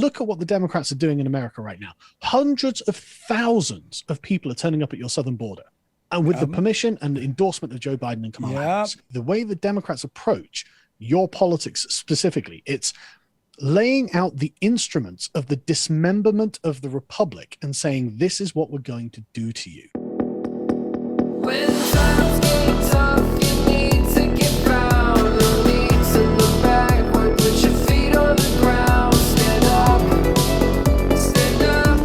look at what the Democrats are doing in America right now. Hundreds of thousands of people are turning up at your southern border. And with the permission and endorsement of Joe Biden and Kamala Harris. The way the Democrats approach your politics specifically, it's laying out the instruments of the dismemberment of the republic and saying, this is what we're going to do to you. When times get tough, you need to get round. No need to look backward, put your feet on the ground. Stand up, stand up.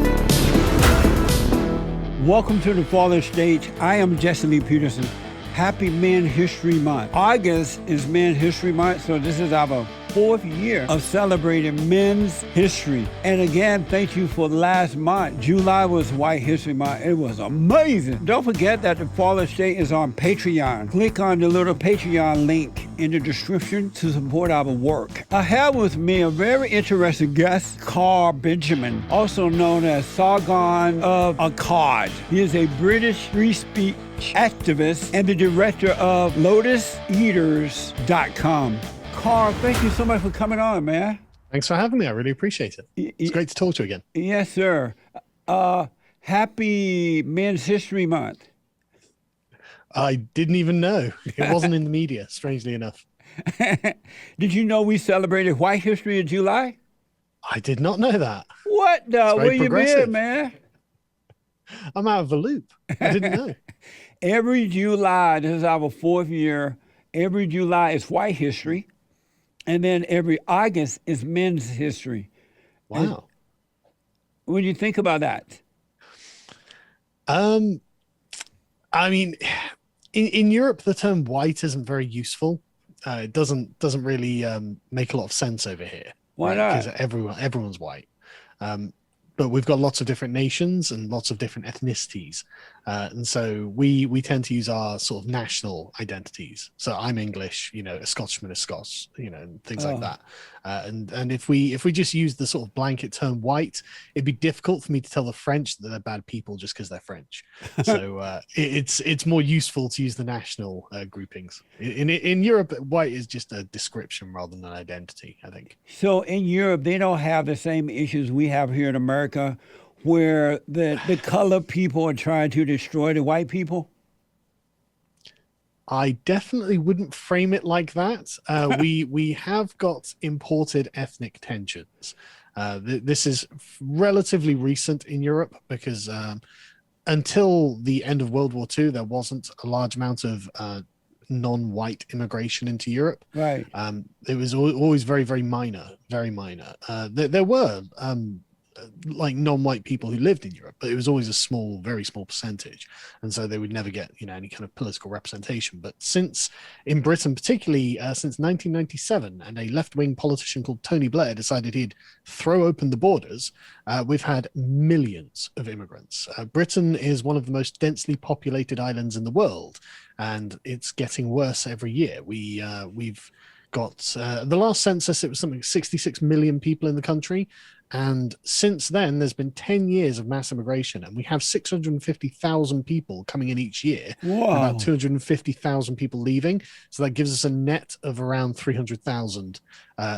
Welcome to The Fallen State. I am Jesse Lee Peterson. Happy Men's History Month. August is Men's History Month, so this is our 4th year of celebrating men's history. And again, thank you for last month. July was White History Month. It was amazing. Don't forget that The Fallen State is on Patreon. Click on the little Patreon link in the description to support our work. I have with me a very interesting guest, Carl Benjamin, also known as Sargon of Akkad. He is a British free speech activist and the director of LotusEaters.com. Carl, thank you so much for coming on, man. Thanks for having me. I really appreciate it. It's great to talk to you again. Yes, sir. Happy Men's History Month. I didn't even know. It wasn't in the media, strangely enough. Did you know we celebrated White History in July? I did not know that. What the? Where you been, man? I'm out of the loop. I didn't know. Every July, this is our 4th year, every July is White History. And then every August is Men's History. Wow. And what do you think about that? I mean, in Europe, the term white isn't very useful. It doesn't really make a lot of sense over here. Why not? Because everyone's white. But we've got lots of different nations and lots of different ethnicities. And so we tend to use our sort of national identities. So I'm English, a Scotsman is Scots, and things like that. And if we just use the sort of blanket term white, it'd be difficult for me to tell the French that they're bad people just because they're French. So it's more useful to use the national groupings. In Europe, white is just a description rather than an identity, I think. So in Europe, they don't have the same issues we have here in America, where the colored people are trying to destroy the white people? I definitely wouldn't frame it like that. We have got imported ethnic tensions. This is relatively recent in Europe because until the end of World War II, there wasn't a large amount of non-white immigration into Europe. Right. It was always very, very minor, very minor. There were like non-white people who lived in Europe, but it was always a small, very small percentage, and so they would never get any kind of political representation. But since in Britain, particularly since 1997, and a left-wing politician called Tony Blair decided he'd throw open the borders, we've had millions of immigrants. Britain is one of the most densely populated islands in the world, and it's getting worse every year. We've got the last census, it was something 66 million people in the country. And since then, there's been 10 years of mass immigration, and we have 650,000 people coming in each year, about 250,000 people leaving. So that gives us a net of around 300,000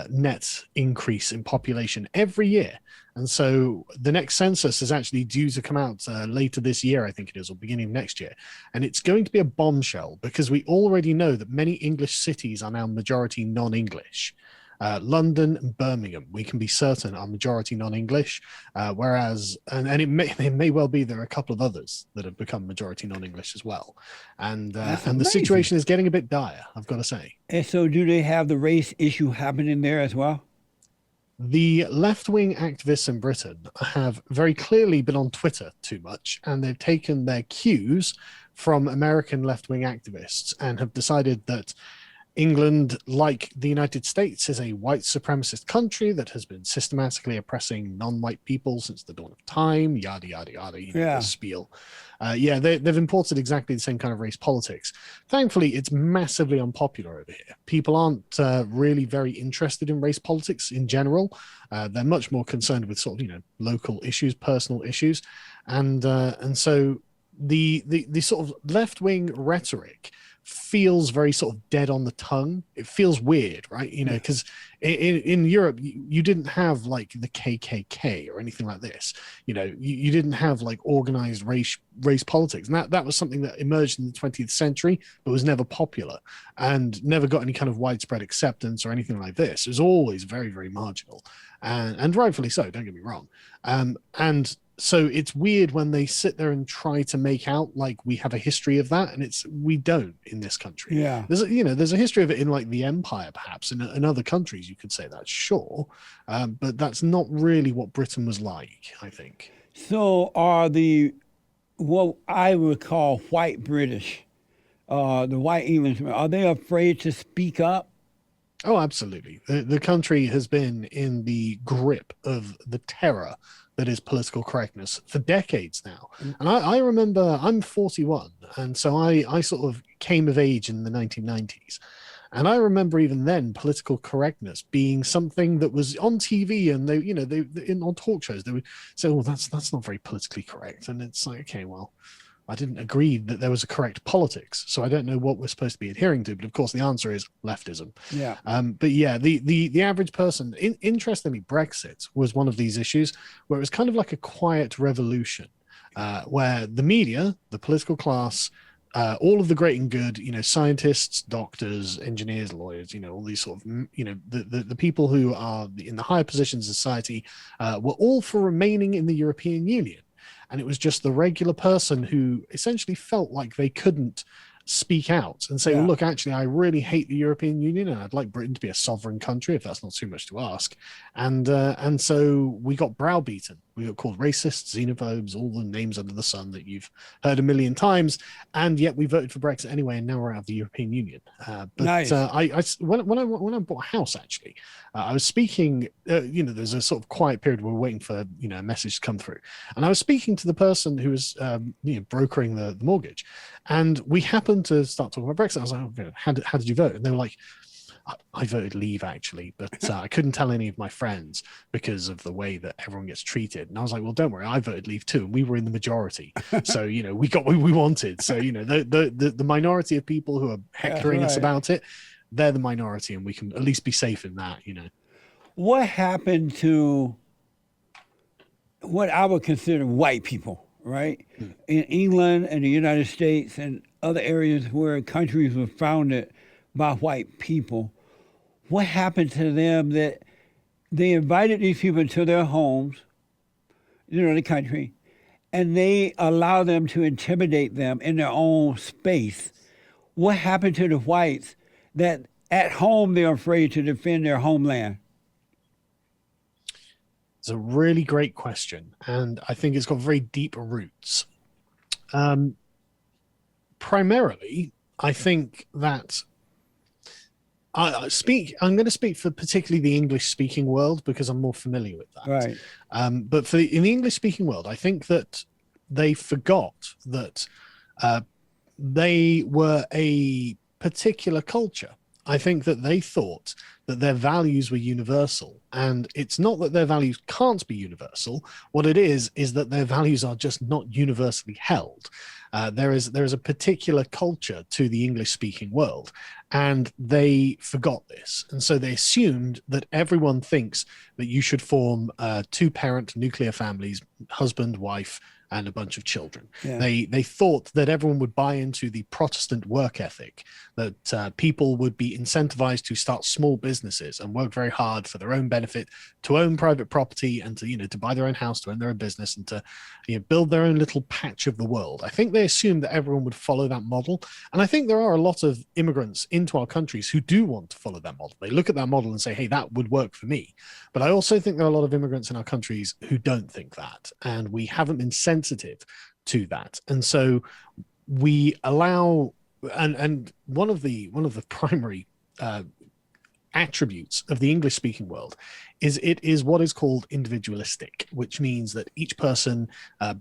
net increase in population every year. And so the next census is actually due to come out later this year, I think it is, or beginning of next year. And it's going to be a bombshell because we already know that many English cities are now majority non-English. London and Birmingham, we can be certain, are majority non-English, whereas, and it may well be there are a couple of others that have become majority non-English as well. And the situation is getting a bit dire, I've got to say. And so do they have the race issue happening there as well? The left-wing activists in Britain have very clearly been on Twitter too much, and they've taken their cues from American left-wing activists and have decided that England, like the United States, is a white supremacist country that has been systematically oppressing non-white people since the dawn of time, yada, yada, yada, the spiel. They've imported exactly the same kind of race politics. Thankfully, it's massively unpopular over here. People aren't really very interested in race politics in general. They're much more concerned with sort of, local issues, personal issues. And so the sort of left-wing rhetoric feels very sort of dead on the tongue. It feels weird, right? Because in Europe, you didn't have like the KKK or anything like this. You didn't have like organized race politics, and that was something that emerged in the 20th century, but was never popular and never got any kind of widespread acceptance or anything like this. It was always very, very marginal, and rightfully so. Don't get me wrong. And so it's weird when they sit there and try to make out like we have a history of that, and we don't in this country. Yeah. There's a history of it in like the empire, perhaps in other countries. You could say that, sure, but that's not really what Britain was like, I think. So are what I would call white British, the white Englishmen, are they afraid to speak up? Oh, absolutely. The country has been in the grip of the terror that is political correctness for decades now. And I remember, I'm 41, and so I sort of came of age in the 1990s. And I remember even then political correctness being something that was on TV, and they on talk shows, they would say, "Oh, that's not very politically correct." And it's like, okay, well, I didn't agree that there was a correct politics, so I don't know what we're supposed to be adhering to. But of course, the answer is leftism. Yeah. But yeah, the average person, interestingly, Brexit was one of these issues where it was kind of like a quiet revolution, where the media, the political class, all of the great and good, scientists, doctors, engineers, lawyers, all these sort of, the people who are in the higher positions in society, were all for remaining in the European Union. And it was just the regular person who essentially felt like they couldn't speak out and say, well, look, actually, I really hate the European Union, and I'd like Britain to be a sovereign country, if that's not too much to ask. And so we got browbeaten. We got called racists, xenophobes, all the names under the sun that you've heard a million times, and yet we voted for Brexit anyway, and now we're out of the European Union. Nice. When I bought a house, actually, I was speaking. There's a sort of quiet period where we're waiting for a message to come through, and I was speaking to the person who was brokering the mortgage, and we happened to start talking about Brexit. I was like, okay, how did you vote? And they were like, I voted leave, actually, but I couldn't tell any of my friends because of the way that everyone gets treated. And I was like, well, don't worry, I voted leave too, and we were in the majority. So, we got what we wanted. So, the minority of people who are hectoring us about it, they're the minority, and we can at least be safe in that, What happened to what I would consider white people, right? In England and the United States and other areas where countries were founded by white people, what happened to them that they invited these people to their homes, the country, and they allow them to intimidate them in their own space? What happened to the whites that at home they're afraid to defend their homeland? It's a really great question, and I think it's got very deep roots. Primarily, I think that I'm going to speak for particularly the English-speaking world because I'm more familiar with that. Right. But in the English-speaking world, I think that they forgot that they were a particular culture. I think that they thought that their values were universal, and it's not that their values can't be universal. What it is that their values are just not universally held. There is a particular culture to the English-speaking world, and they forgot this, and so they assumed that everyone thinks that you should form two-parent nuclear families, husband, wife, and a bunch of children. Yeah. They thought that everyone would buy into the Protestant work ethic, that people would be incentivized to start small businesses and work very hard for their own benefit, to own private property, and to buy their own house, to own their own business, and to build their own little patch of the world. I think they assumed that everyone would follow that model, and I think there are a lot of immigrants into our countries who do want to follow that model. They look at that model and say, hey, that would work for me. But I also think there are a lot of immigrants in our countries who don't think that, and we haven't been sensitive to that. And so we allow, and one of the primary attributes of the English-speaking world is it is what is called individualistic, which means that each person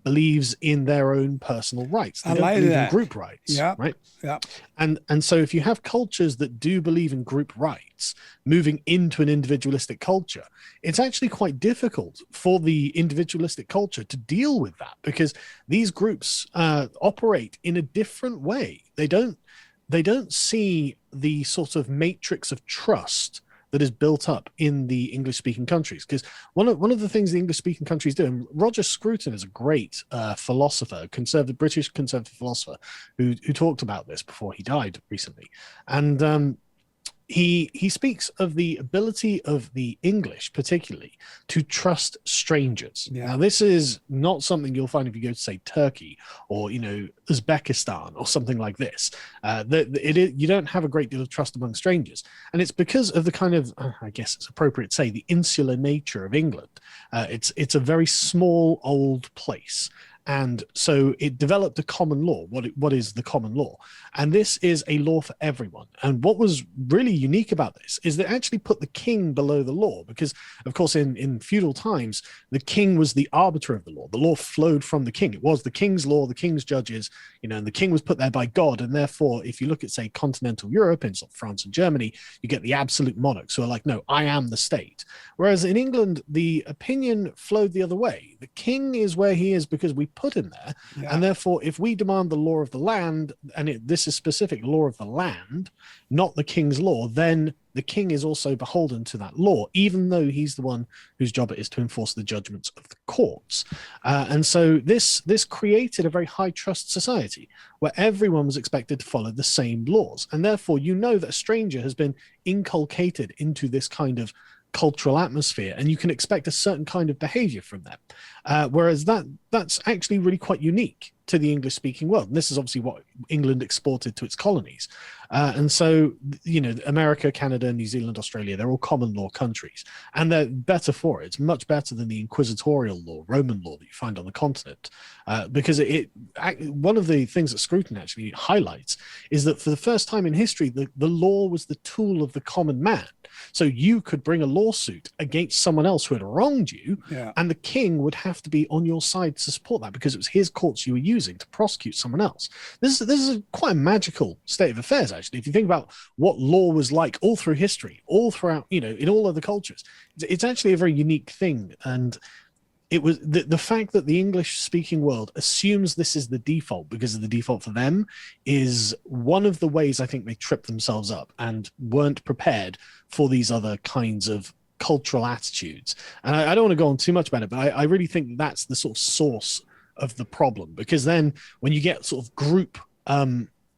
believes in their own personal rights. They don't believe in group rights. Yeah. Right. Yeah. And so if you have cultures that do believe in group rights, moving into an individualistic culture, it's actually quite difficult for the individualistic culture to deal with that, because these groups operate in a different way. They don't see the sort of matrix of trust that is built up in the English-speaking countries. Because one of the things the English-speaking countries do, and Roger Scruton is a great philosopher, British conservative philosopher, who talked about this before he died recently, and he speaks of the ability of the English, particularly, to trust strangers. Yeah. Now, this is not something you'll find if you go to, say, Turkey or, Uzbekistan or something like this. You don't have a great deal of trust among strangers. And it's because of the kind of, I guess it's appropriate to say, the insular nature of England. It's a very small, old place. And so it developed a common law. What is the common law? And this is a law for everyone. And what was really unique about this is they actually put the king below the law because, of course, in feudal times, the king was the arbiter of the law. The law flowed from the king. It was the king's law, the king's judges, and the king was put there by God. And therefore, if you look at, say, continental Europe, in sort of France and Germany, you get the absolute monarchs who are like, no, I am the state. Whereas in England, the opinion flowed the other way. The king is where he is because we put him there. Yeah. And therefore, if we demand the law of the land, and this is specific law of the land, not the king's law, then the king is also beholden to that law, even though he's the one whose job it is to enforce the judgments of the courts. And so this created a very high trust society where everyone was expected to follow the same laws. And therefore, that a stranger has been inculcated into this kind of cultural atmosphere, and you can expect a certain kind of behavior from them. Whereas that's actually really quite unique to the English-speaking world. And this is obviously what England exported to its colonies. And so, America, Canada, New Zealand, Australia, they're all common law countries. And they're better for it. It's much better than the inquisitorial law, Roman law that you find on the continent. Because one of the things that Scruton actually highlights is that for the first time in history, the law was the tool of the common man. So you could bring a lawsuit against someone else who had wronged you, and the king would have to be on your side to support that because it was his courts you were using to prosecute someone else. This is quite a magical state of affairs, actually. If you think about what law was like all through history, all throughout, in all other cultures, it's actually a very unique thing. And it was the fact that the English-speaking world assumes this is the default because of the default for them is one of the ways I think they tripped themselves up and weren't prepared for these other kinds of cultural attitudes. And I don't want to go on too much about it, but I really think that's the sort of source of the problem, because then when you get sort of group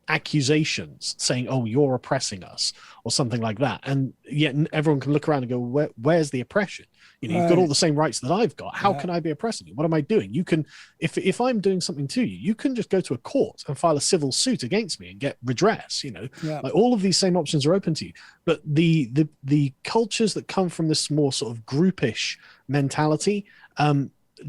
accusations saying, oh, you're oppressing us or something like that, and yet everyone can look around and go, where's the oppression? You've got all the same rights that I've got. How can I be oppressing you? What am I doing? You can, if I'm doing something to you, you can just go to a court and file a civil suit against me and get redress. Like all of these same options are open to you. But the cultures that come from this more sort of groupish mentality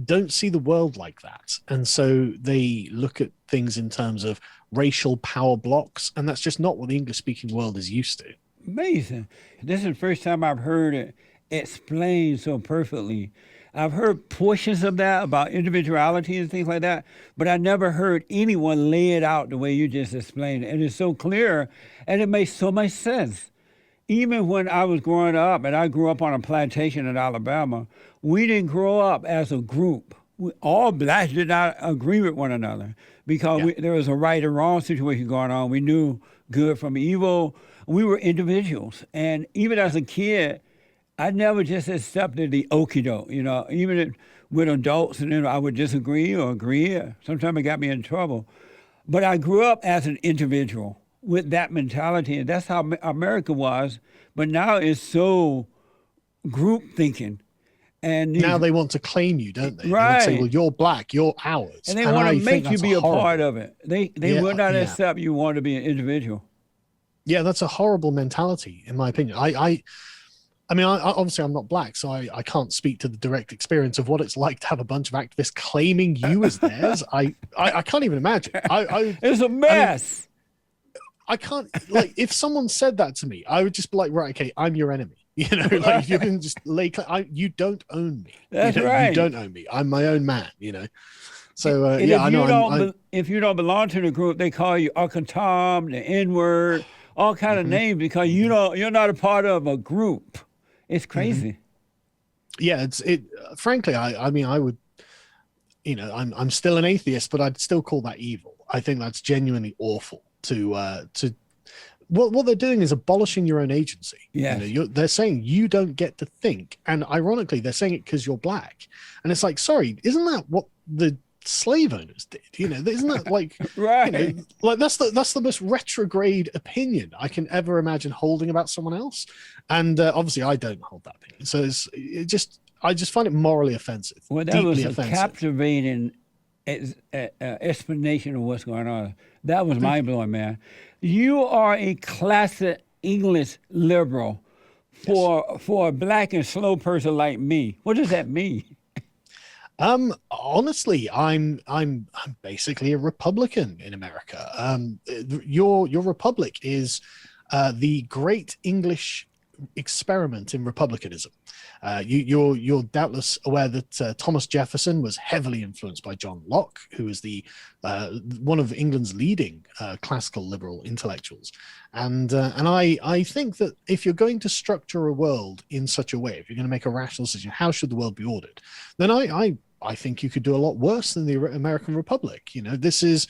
don't see the world like that, and so they look at things in terms of racial power blocks, and that's just not what the English-speaking world is used to. Amazing. This is the first time I've heard it explained so perfectly. I've heard portions of that about individuality and things like that, but I never heard anyone lay it out the way you just explained it. And it's so clear, and it makes so much sense. Even when I was growing up, and I grew up on a plantation in Alabama, we didn't grow up as a group. All blacks did not agree with one another because there was a right and wrong situation going on. We knew good from evil. We were individuals. And even as a kid, I never just accepted the okie doke, even with adults, and then I would disagree or agree. Sometimes it got me in trouble. But I grew up as an individual with that mentality, and that's how America was. But now it's so group thinking. And now they want to claim you, don't they? Right. They want to say, well, you're black, you're ours. And they want to make you be a part of it. They will not accept you want to be an individual. Yeah, that's a horrible mentality, in my opinion. I mean, obviously I'm not black, so I can't speak to the direct experience of what it's like to have a bunch of activists claiming you as theirs. I can't even imagine. It's a mess. I can't, like, if someone said that to me, I would just be like, right, okay, I'm your enemy. Like, if you can just you don't own me. That's right. You don't own me. I'm my own man, So, I know. If you don't belong to the group, they call you Uncle Tom, the N-word, all kind of names because you're not a part of a group. It's crazy. Yeah, frankly, I mean, I would, I'm still an atheist, but I'd still call that evil. I think that's genuinely awful to what they're doing is abolishing your own agency. Yes. They're saying you don't get to think, and ironically, they're saying it because you're black. And it's like, sorry, isn't that what the slave owners did? Isn't that like Right. like that's the most retrograde opinion I can ever imagine holding about someone else. And obviously, I don't hold that opinion. So I just find it morally offensive. Well, that deeply was a offensive. captivating explanation of what's going on. That was mind-blowing, man. You are a classic English liberal for a black and slow person like me. What does that mean? Honestly, I'm basically a Republican in America. Your republic is the great English experiment in republicanism. You're doubtless aware that Thomas Jefferson was heavily influenced by John Locke, who is the one of England's leading classical liberal intellectuals. And I think that if you're going to structure a world in such a way, if you're going to make a rational decision, how should the world be ordered? Then I think you could do a lot worse than the American Republic. This is.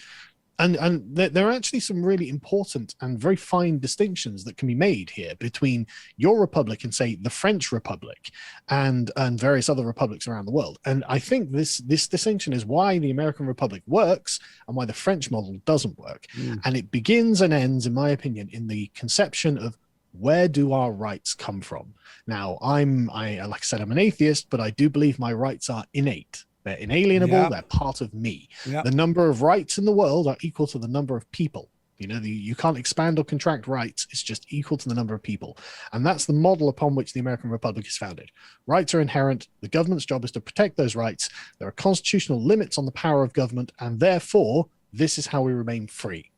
And there are actually some really important and very fine distinctions that can be made here between your republic and, say, the French Republic and various other republics around the world. And I think this distinction is why the American Republic works and why the French model doesn't work. And it begins and ends, in my opinion, in the conception of where do our rights come from? Now, like I said, I'm an atheist, but I do believe my rights are innate. They're inalienable. Yeah. They're part of me. Yeah. The number of rights in the world are equal to the number of people. You can't expand or contract rights. It's just equal to the number of people. And that's the model upon which the American Republic is founded. Rights are inherent. The government's job is to protect those rights. There are constitutional limits on the power of government. And therefore, this is how we remain free.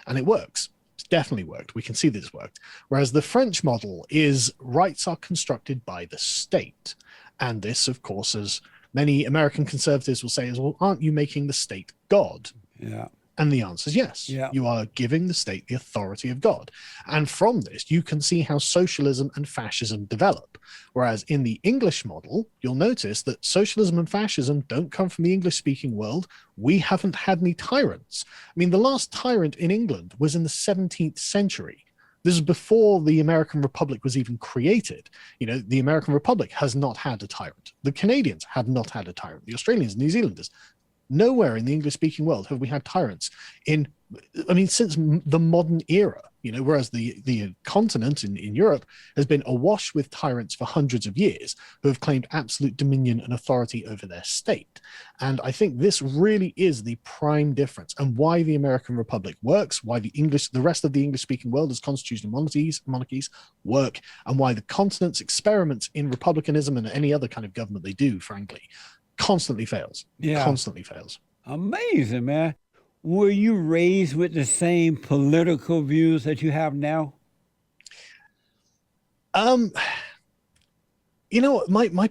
And it works. It's definitely worked. We can see this worked. Whereas the French model is rights are constructed by the state. And this, of course, as many American conservatives will say is, well, aren't you making the state God? Yeah. And the answer is yes. Yeah. You are giving the state the authority of God. And from this, you can see how socialism and fascism develop. Whereas in the English model, you'll notice that socialism and fascism don't come from the English-speaking world. We haven't had any tyrants. I mean, the last tyrant in England was in the 17th century. This is before the American Republic was even created. The American Republic has not had a tyrant. The Canadians have not had a tyrant. The Australians, New Zealanders, nowhere in the English-speaking world have we had tyrants since the modern era. Whereas the continent in Europe has been awash with tyrants for hundreds of years who have claimed absolute dominion and authority over their state. And I think this really is the prime difference and why the American Republic works, why the rest of the English-speaking world as constitutional monarchies work, and why the continent's experiments in republicanism and any other kind of government they do, frankly, constantly fails. Yeah. Constantly fails. Amazing, man. Were you raised with the same political views that you have now? My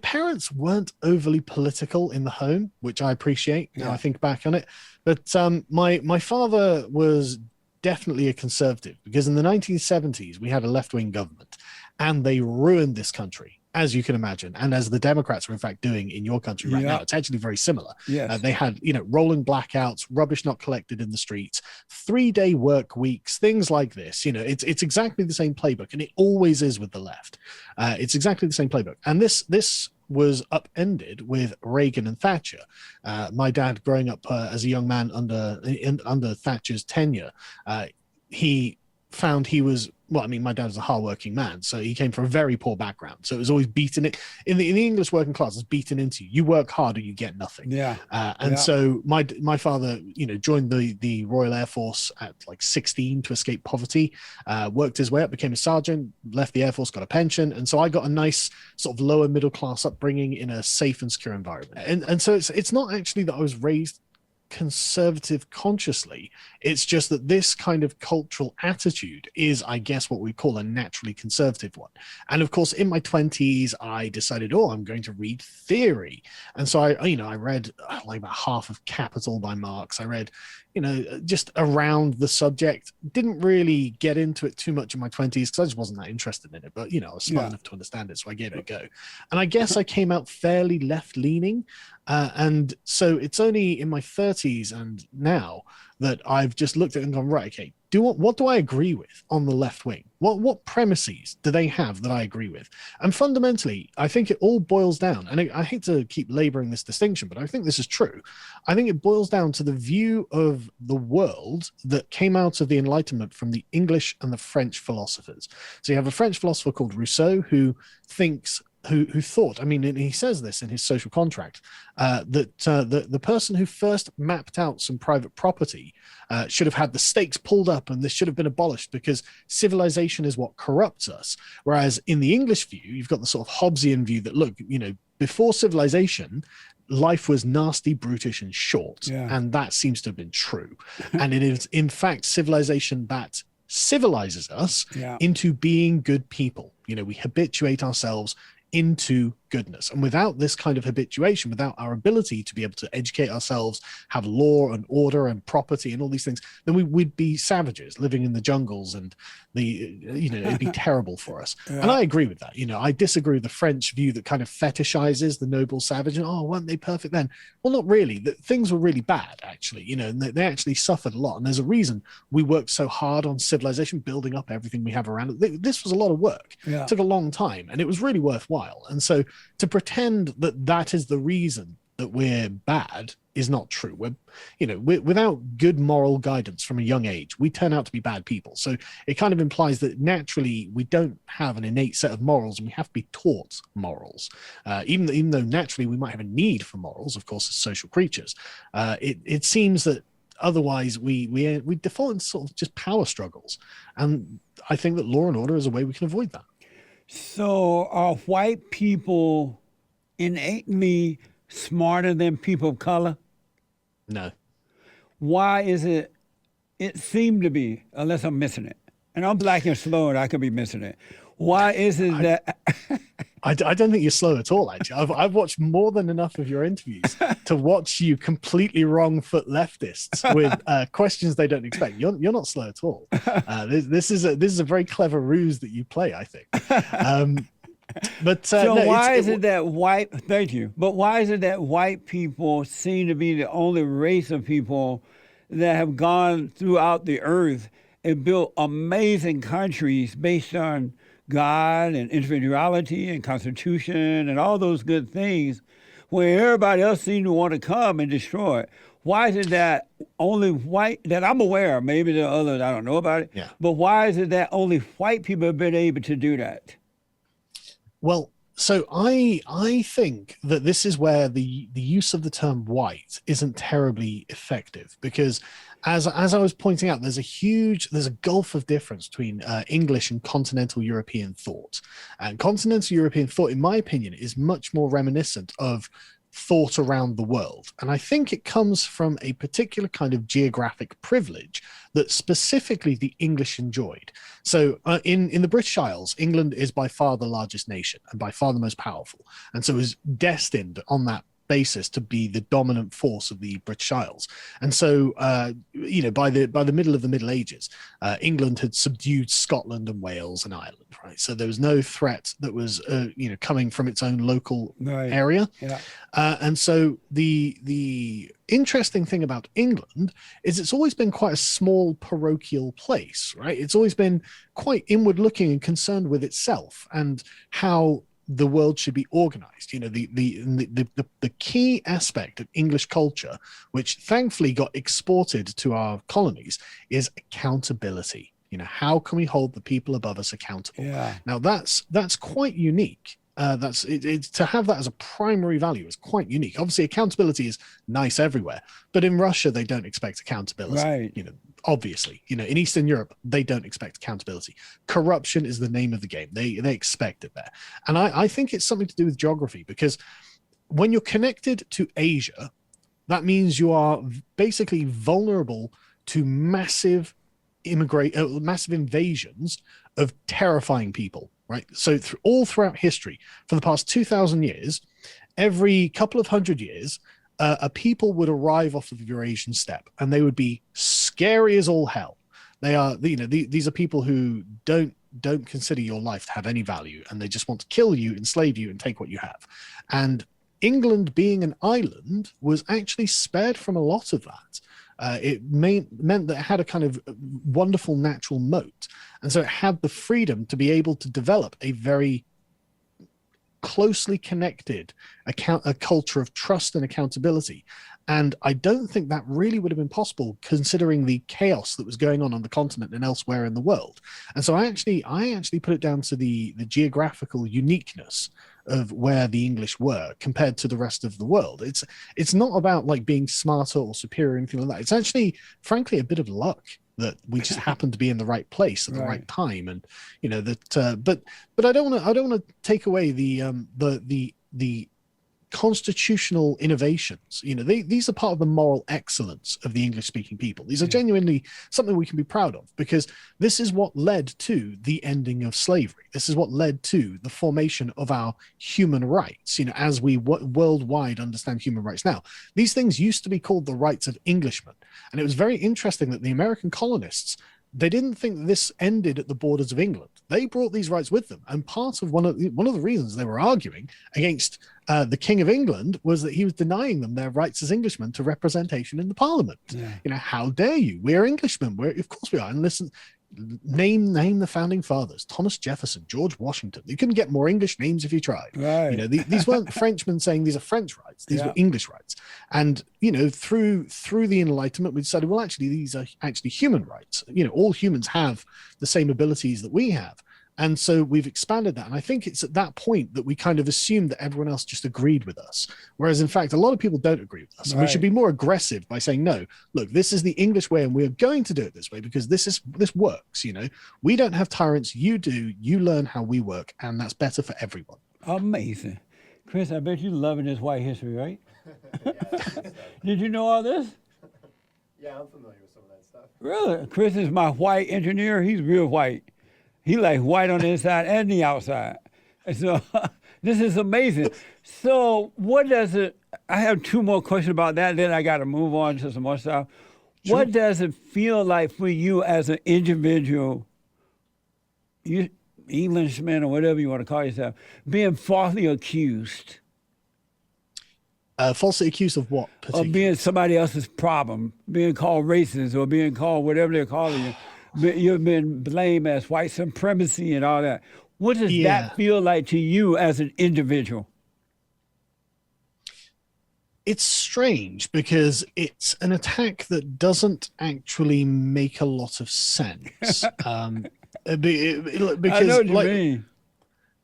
parents weren't overly political in the home, which I appreciate now I think back on it. But my father was definitely a conservative because in the 1970s we had a left-wing government and they ruined this country, as you can imagine, and as the Democrats are in fact doing in your country right now. It's actually very similar. Yes. They had, rolling blackouts, rubbish not collected in the streets, 3-day work weeks, things like this. It's exactly the same playbook, and it always is with the left. It's exactly the same playbook. And this was upended with Reagan and Thatcher. My dad, growing up as a young man under Thatcher's tenure, he found he was, my dad was a hardworking man, so he came from a very poor background. So it was always beaten in the English working class. It's beaten into you. You work hard or you get nothing. Yeah. So my father, joined the Royal Air Force at like 16 to escape poverty. Worked his way up, became a sergeant, left the Air Force, got a pension, and so I got a nice sort of lower middle class upbringing in a safe and secure environment. And so it's not actually that I was raised conservative consciously. It's just that this kind of cultural attitude is, I guess, what we call a naturally conservative one. And of course, in my 20s, I decided, I'm going to read theory. And so I read like about half of Capital by Marx. I read, just around the subject. Didn't really get into it too much in my 20s because I just wasn't that interested in it. But, I was smart enough to understand it, so I gave it a go. And I guess I came out fairly left-leaning. And so it's only in my 30s and now that I've just looked at it and gone, right, okay, what do I agree with on the left wing? What premises do they have that I agree with? And fundamentally, I think it all boils down, and I hate to keep laboring this distinction, but I think this is true. I think it boils down to the view of the world that came out of the Enlightenment from the English and the French philosophers. So you have a French philosopher called Rousseau who thought, I mean, and he says this in his Social Contract, that the person who first mapped out some private property should have had the stakes pulled up, and this should have been abolished because civilization is what corrupts us. Whereas in the English view, you've got the sort of Hobbesian view that, look, before civilization, life was nasty, brutish, and short. Yeah. And that seems to have been true. And it is, in fact, civilization that civilizes us into being good people. We habituate ourselves into goodness. And without this kind of habituation, without our ability to be able to educate ourselves, have law and order and property and all these things, then we'd be savages living in the jungles, and it'd be terrible for us. And I agree with that. I disagree with the French view that kind of fetishizes the noble savage, and weren't they perfect then? Well, not really. Things were really bad, actually, and they actually suffered a lot. And there's a reason we worked so hard on civilization, building up everything we have around it. This was a lot of work. It took a long time, and it was really worthwhile. And so to pretend that is the reason that we're bad is not true. Without good moral guidance from a young age, we turn out to be bad people. So it kind of implies that naturally we don't have an innate set of morals, and we have to be taught morals. Even though naturally we might have a need for morals, of course, as social creatures, it seems that otherwise we default into sort of just power struggles. And I think that law and order is a way we can avoid that. So are white people innately smarter than people of color? No. Why is it seemed to be, unless I'm missing it, and I'm black and slow and I could be missing it. Why is it that... I don't think you're slow at all, actually. I've watched more than enough of your interviews to watch you completely wrong foot leftists with questions they don't expect. You're not slow at all. This is a very clever ruse that you play, I think. Why is it that white people seem to be the only race of people that have gone throughout the earth and built amazing countries based on God and individuality and constitution and all those good things, when everybody else seems to want to come and destroy it? Why is it that only white, that I'm aware of, maybe there are others I don't know about it, but why is it that only white people have been able to do that? Well, so I think that this is where the use of the term white isn't terribly effective, because as I was pointing out, there's a gulf of difference between English and continental European thought. And continental European thought, in my opinion, is much more reminiscent of thought around the world. And I think it comes from a particular kind of geographic privilege that specifically the English enjoyed. So in the British Isles, England is by far the largest nation and by far the most powerful. And so is destined on that basis to be the dominant force of the British Isles. And so, by the middle of the Middle Ages, England had subdued Scotland and Wales and Ireland, right? So there was no threat that was, coming from its own local area. Yeah. And so the interesting thing about England is it's always been quite a small parochial place, right? It's always been quite inward looking and concerned with itself and how the world should be organized. The key aspect of English culture, which thankfully got exported to our colonies, is accountability. How can we hold the people above us accountable? Yeah. Now that's quite unique. It's to have that as a primary value is quite unique. Obviously, accountability is nice everywhere, but in Russia they don't expect accountability. Right. Obviously, in Eastern Europe they don't expect accountability. Corruption is the name of the game. They expect it there, and I think it's something to do with geography, because when you're connected to Asia, that means you are basically vulnerable to massive invasions of terrifying people. Right. So all throughout history, for the past 2,000 years, every couple of hundred years, a people would arrive off of the Eurasian steppe, and they would be scary as all hell. They are, these are people who don't consider your life to have any value, and they just want to kill you, enslave you, and take what you have. And England, being an island, was actually spared from a lot of that. meant that it had a kind of wonderful natural moat. And so it had the freedom to be able to develop a very closely connected a culture of trust and accountability. And I don't think that really would have been possible considering the chaos that was going on the continent and elsewhere in the world. And so I actually put it down to the geographical uniqueness of where the English were compared to the rest of the world. It's not about like being smarter or superior or anything like that. It's actually, frankly, a bit of luck that we just happened to be in the right place at the right time. And you know that but I don't want to take away the constitutional innovations. You know, these are part of the moral excellence of the English speaking people. These are genuinely something we can be proud of, because this is what led to the ending of slavery. This is what led to the formation of our human rights, you know, as we worldwide understand human rights now. These things used to be called the rights of Englishmen. And it was very interesting that the American colonists, they didn't think that this ended at the borders of England. They brought these rights with them. And part of one of the reasons they were arguing against the King of England was that he was denying them their rights as Englishmen to representation in the Parliament. You know, how dare you? We're Englishmen. Of course we are. And listen, name the founding fathers: Thomas Jefferson, George Washington. You couldn't get more English names if you tried. You know, these weren't Frenchmen saying these are French rights. These were English rights. And you know, through the Enlightenment, we decided, well, actually, these are actually human rights. You know, all humans have the same abilities that we have. And so we've expanded that. And I think it's at that point that we kind of assumed that everyone else just agreed with us. Whereas in fact, a lot of people don't agree with us. And we should be more aggressive by saying, no, look, this is the English way and we are going to do it this way because this works. You know, we don't have tyrants. You do. You learn how we work. And that's better for everyone. Amazing. Chris, I bet you're loving this white history, right? Did you know all this? Yeah, I'm familiar with some of that stuff. Really? Chris is my white engineer. He's real white. He like white on the inside and the outside. And so this is amazing. So what does it, I have two more questions about that, then I got to move on to some more stuff. Sure. What does it feel like for you as an individual, you Englishman or whatever you want to call yourself, being falsely accused? Falsely accused of what? Of being somebody else's problem, being called racist or being called whatever they're calling you. You've been blamed as white supremacy and all that. What does that feel like to you as an individual? It's strange because it's an attack that doesn't actually make a lot of sense. Because, I know what you mean.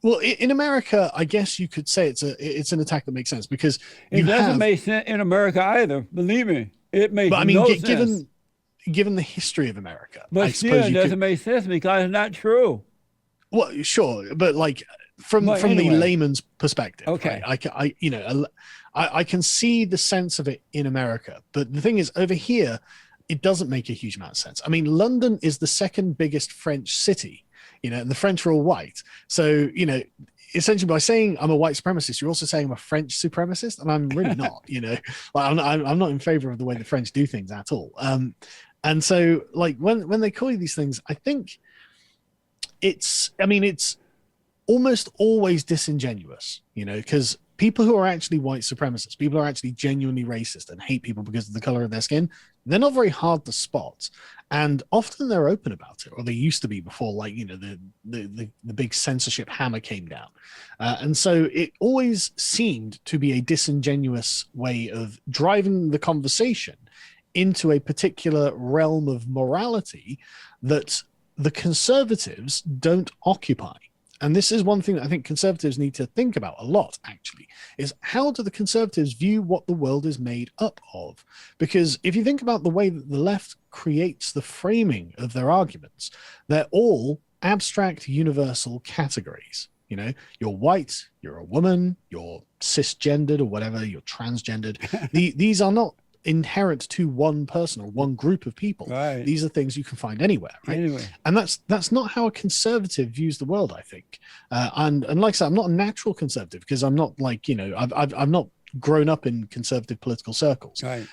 Well, in America, I guess you could say it's an attack that makes sense because it doesn't make sense in America either. Believe me, it makes no sense. Given the history of America, but still, it doesn't make sense because it's not true. Well, sure, but like from the layman's perspective, okay, right? I can see the sense of it in America, but the thing is, over here, it doesn't make a huge amount of sense. I mean, London is the second biggest French city, you know, and the French are all white, so you know. Essentially, by saying I'm a white supremacist, you're also saying I'm a French supremacist, and I'm really not. You know, like I'm not in favor of the way the French do things at all. And so, like when they call you these things, I think it's almost always disingenuous. You know, because people who are actually white supremacists, people who are actually genuinely racist and hate people because of the color of their skin, they're not very hard to spot. And often they're open about it, or they used to be before, like, you know, the big censorship hammer came down. And so it always seemed to be a disingenuous way of driving the conversation into a particular realm of morality that the conservatives don't occupy. And this is one thing that I think conservatives need to think about a lot, actually, is how do the conservatives view what the world is made up of? Because if you think about the way that the left creates the framing of their arguments, they're all abstract, universal categories. You know, you're white, you're a woman, you're cisgendered or whatever, you're transgendered. These are not inherent to one person or one group of people. Right. These are things you can find anywhere, right? Anyway. And that's not how a conservative views the world, I think. And like I said, I'm not a natural conservative because I'm not like, you know, I've not grown up in conservative political circles. Right.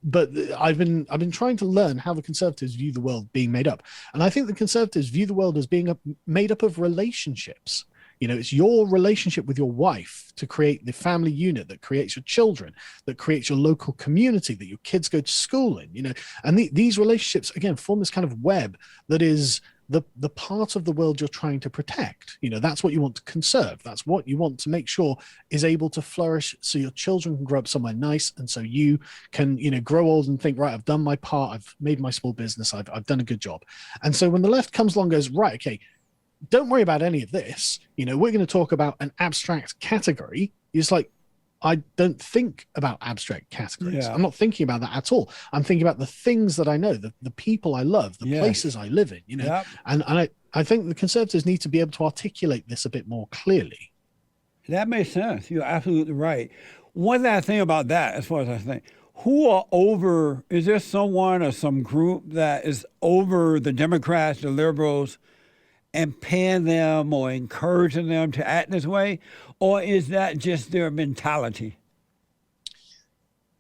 But I've been trying to learn how the conservatives view the world being made up. And I think the conservatives view the world as being made up of relationships. It's your relationship with your wife to create the family unit that creates your children, that creates your local community that your kids go to school in, and these relationships, again, form this kind of web that is the part of the world you're trying to protect. That's what you want to conserve. That's what you want to make sure is able to flourish, so your children can grow up somewhere nice, and so you can, grow old and think, right, I've done my part, I've made my small business, I've done a good job. And so when the left comes along and goes, right, okay, don't worry about any of this, we're going to talk about an abstract category, it's like, I don't think about abstract categories. Yeah. I'm not thinking about that at all. I'm thinking about the things that I know, the people I love, the places I live in, Yep. and I think the conservatives need to be able to articulate this a bit more clearly. That makes sense. You're absolutely right. One last thing about that, as far as I think, who are over, is there someone or some group that is over the Democrats, the liberals, and paying them or encouraging them to act this way? Or is that just their mentality?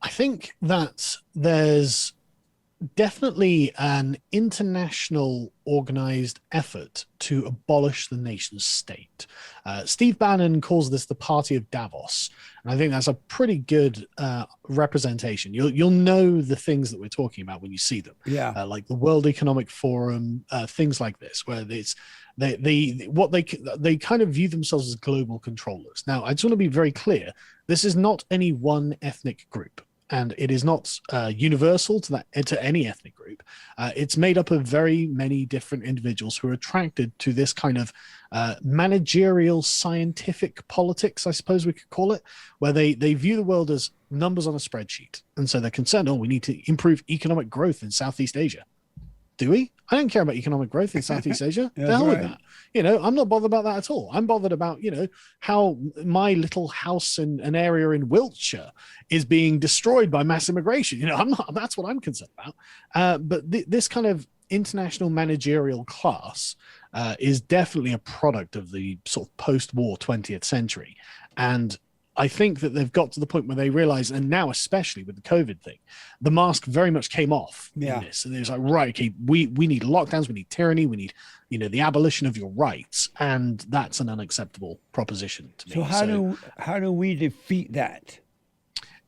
I think that there's definitely an international organized effort to abolish the nation state. Steve Bannon calls this the Party of Davos, and I think that's a pretty good representation. You'll know the things that we're talking about when you see them. Yeah. Like the World Economic Forum, things like this, where it's they kind of view themselves as global controllers. Now, I just want to be very clear: this is not any one ethnic group, and it is not universal to any ethnic group. It's made up of very many different individuals who are attracted to this kind of managerial scientific politics, I suppose we could call it, where they view the world as numbers on a spreadsheet. And so they're concerned, we need to improve economic growth in Southeast Asia. Do we? I don't care about economic growth in Southeast Asia. The hell with that. I'm not bothered about that at all. I'm bothered about, how my little house in an area in Wiltshire is being destroyed by mass immigration. That's what I'm concerned about. But this kind of international managerial class is definitely a product of the sort of post-war 20th century. And I think that they've got to the point where they realize, and now especially with the COVID thing, the mask very much came off in this. And it was like, right, okay, we need lockdowns, we need tyranny, we need, the abolition of your rights. And that's an unacceptable proposition to me. So how do we defeat that?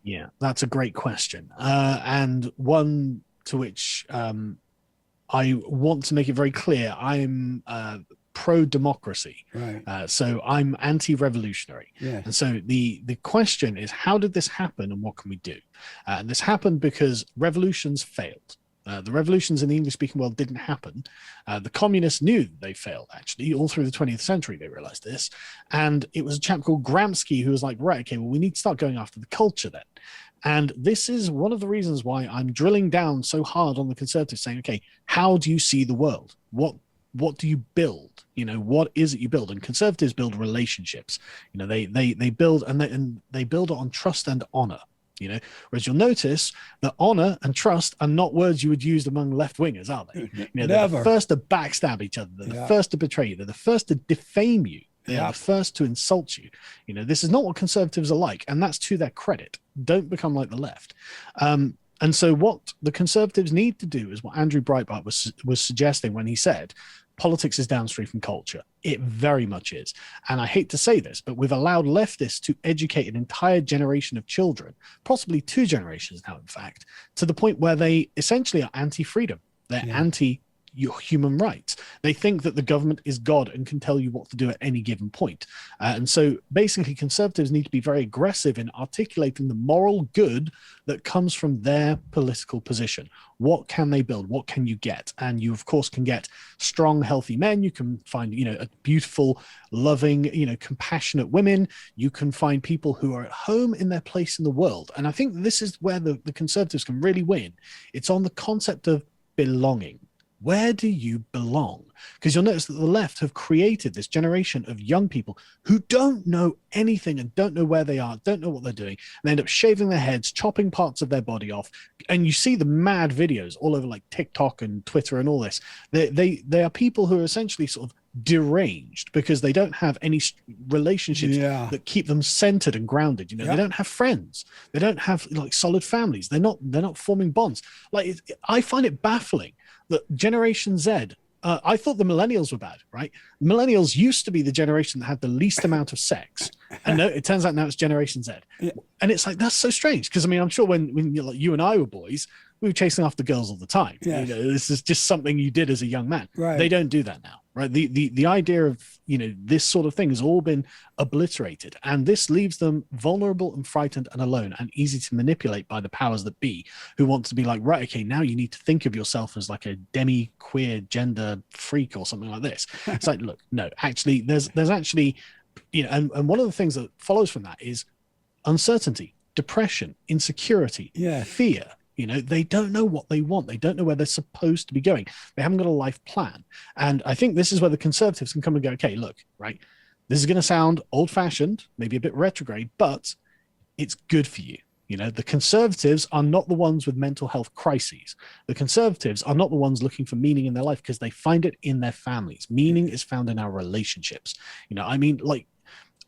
Yeah, that's a great question. And one to which I want to make it very clear, I'm pro-democracy. Right. So I'm anti-revolutionary. Yes. And so the question is, how did this happen and what can we do? And this happened because revolutions failed. The revolutions in the English-speaking world didn't happen. The communists knew they failed, actually. All through the 20th century, they realized this. And it was a chap called Gramsci who was like, right, okay, well, we need to start going after the culture then. And this is one of the reasons why I'm drilling down so hard on the conservatives, saying, okay, how do you see the world? What do you build? What is it you build? And conservatives build relationships. They build and they build it on trust and honor. Whereas you'll notice that honor and trust are not words you would use among left wingers, are they? They're the first to backstab each other. They're the first to betray you. They're the first to defame you. They are the first to insult you. This is not what conservatives are like, and that's to their credit. Don't become like the left. And so what the conservatives need to do is what Andrew Breitbart was suggesting when he said, politics is downstream from culture. It very much is. And I hate to say this, but we've allowed leftists to educate an entire generation of children, possibly 2 generations now, in fact, to the point where they essentially are anti-freedom. They're anti your human rights. They think that the government is God and can tell you what to do at any given point. And so basically conservatives need to be very aggressive in articulating the moral good that comes from their political position. What can they build? What can you get? And you, of course, can get strong, healthy men. You can find, a beautiful, loving, compassionate women. You can find people who are at home in their place in the world. And I think this is where the conservatives can really win. It's on the concept of belonging. Where do you belong? Because you'll notice that the left have created this generation of young people who don't know anything and don't know where they are, don't know what they're doing. And they end up shaving their heads, chopping parts of their body off. And you see the mad videos all over like TikTok and Twitter and all this. They are people who are essentially sort of deranged because they don't have any relationships that keep them centered and grounded. They don't have friends. They don't have like solid families. They're not forming bonds. Like I find it baffling that Generation Z I thought the millennials were bad, right? Millennials used to be the generation that had the least amount of sex, and no, it turns out now it's Generation Z. Yeah. And it's like, that's so strange, because I mean, I'm sure when you, like, you and I were boys, we were chasing after girls all the time. Yes. You know, this is just something you did as a young man. Right. They don't do that now, right? The idea of, you know, this sort of thing has all been obliterated, and this leaves them vulnerable and frightened and alone and easy to manipulate by the powers that be, who want to be like, right, okay, now you need to think of yourself as like a demi-queer gender freak or something like this. It's like, look, no, actually, there's actually, you know, and one of the things that follows from that is uncertainty, depression, insecurity, Yeah. fear. You know, they don't know what they want. They don't know where they're supposed to be going. They haven't got a life plan. And I think this is where the conservatives can come and go, okay, look, right, this is going to sound old-fashioned, maybe a bit retrograde, but it's good for you. You know, the conservatives are not the ones with mental health crises. The conservatives are not the ones looking for meaning in their life, because they find it in their families. Meaning is found in our relationships. You know, I mean, like,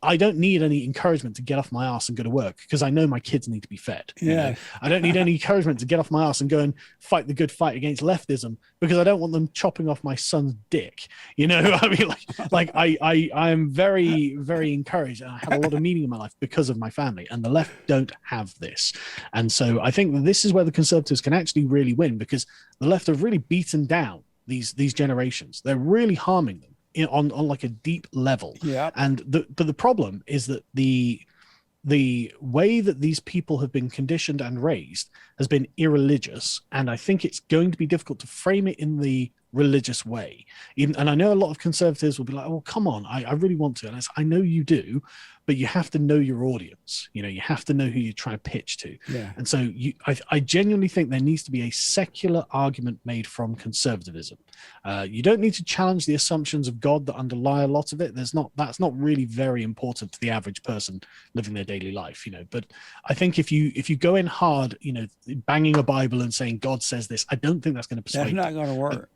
I don't need any encouragement to get off my ass and go to work, because I know my kids need to be fed. You Yeah. know? I don't need any encouragement to get off my ass and go and fight the good fight against leftism, because I don't want them chopping off my son's dick. You know, I mean, like I am very, very encouraged, and I have a lot of meaning in my life because of my family, and the left don't have this. And so I think that this is where the conservatives can actually really win, because the left have really beaten down these generations. They're really harming them on like a deep level. Yeah. And but the problem is that the way that these people have been conditioned and raised has been irreligious, and I think it's going to be difficult to frame it in the religious way. And I know a lot of conservatives will be like, oh, come on, I really want to. And I know you do, but you have to know your audience. You know, you have to know who you try to pitch to. Yeah. And so I genuinely think there needs to be a secular argument made from conservatism. You don't need to challenge the assumptions of God that underlie a lot of it. That's not really very important to the average person living their daily life, you know. But I think if you go in hard, you know, banging a Bible and saying God says this, I don't think that's going to persuade. That's not going to work.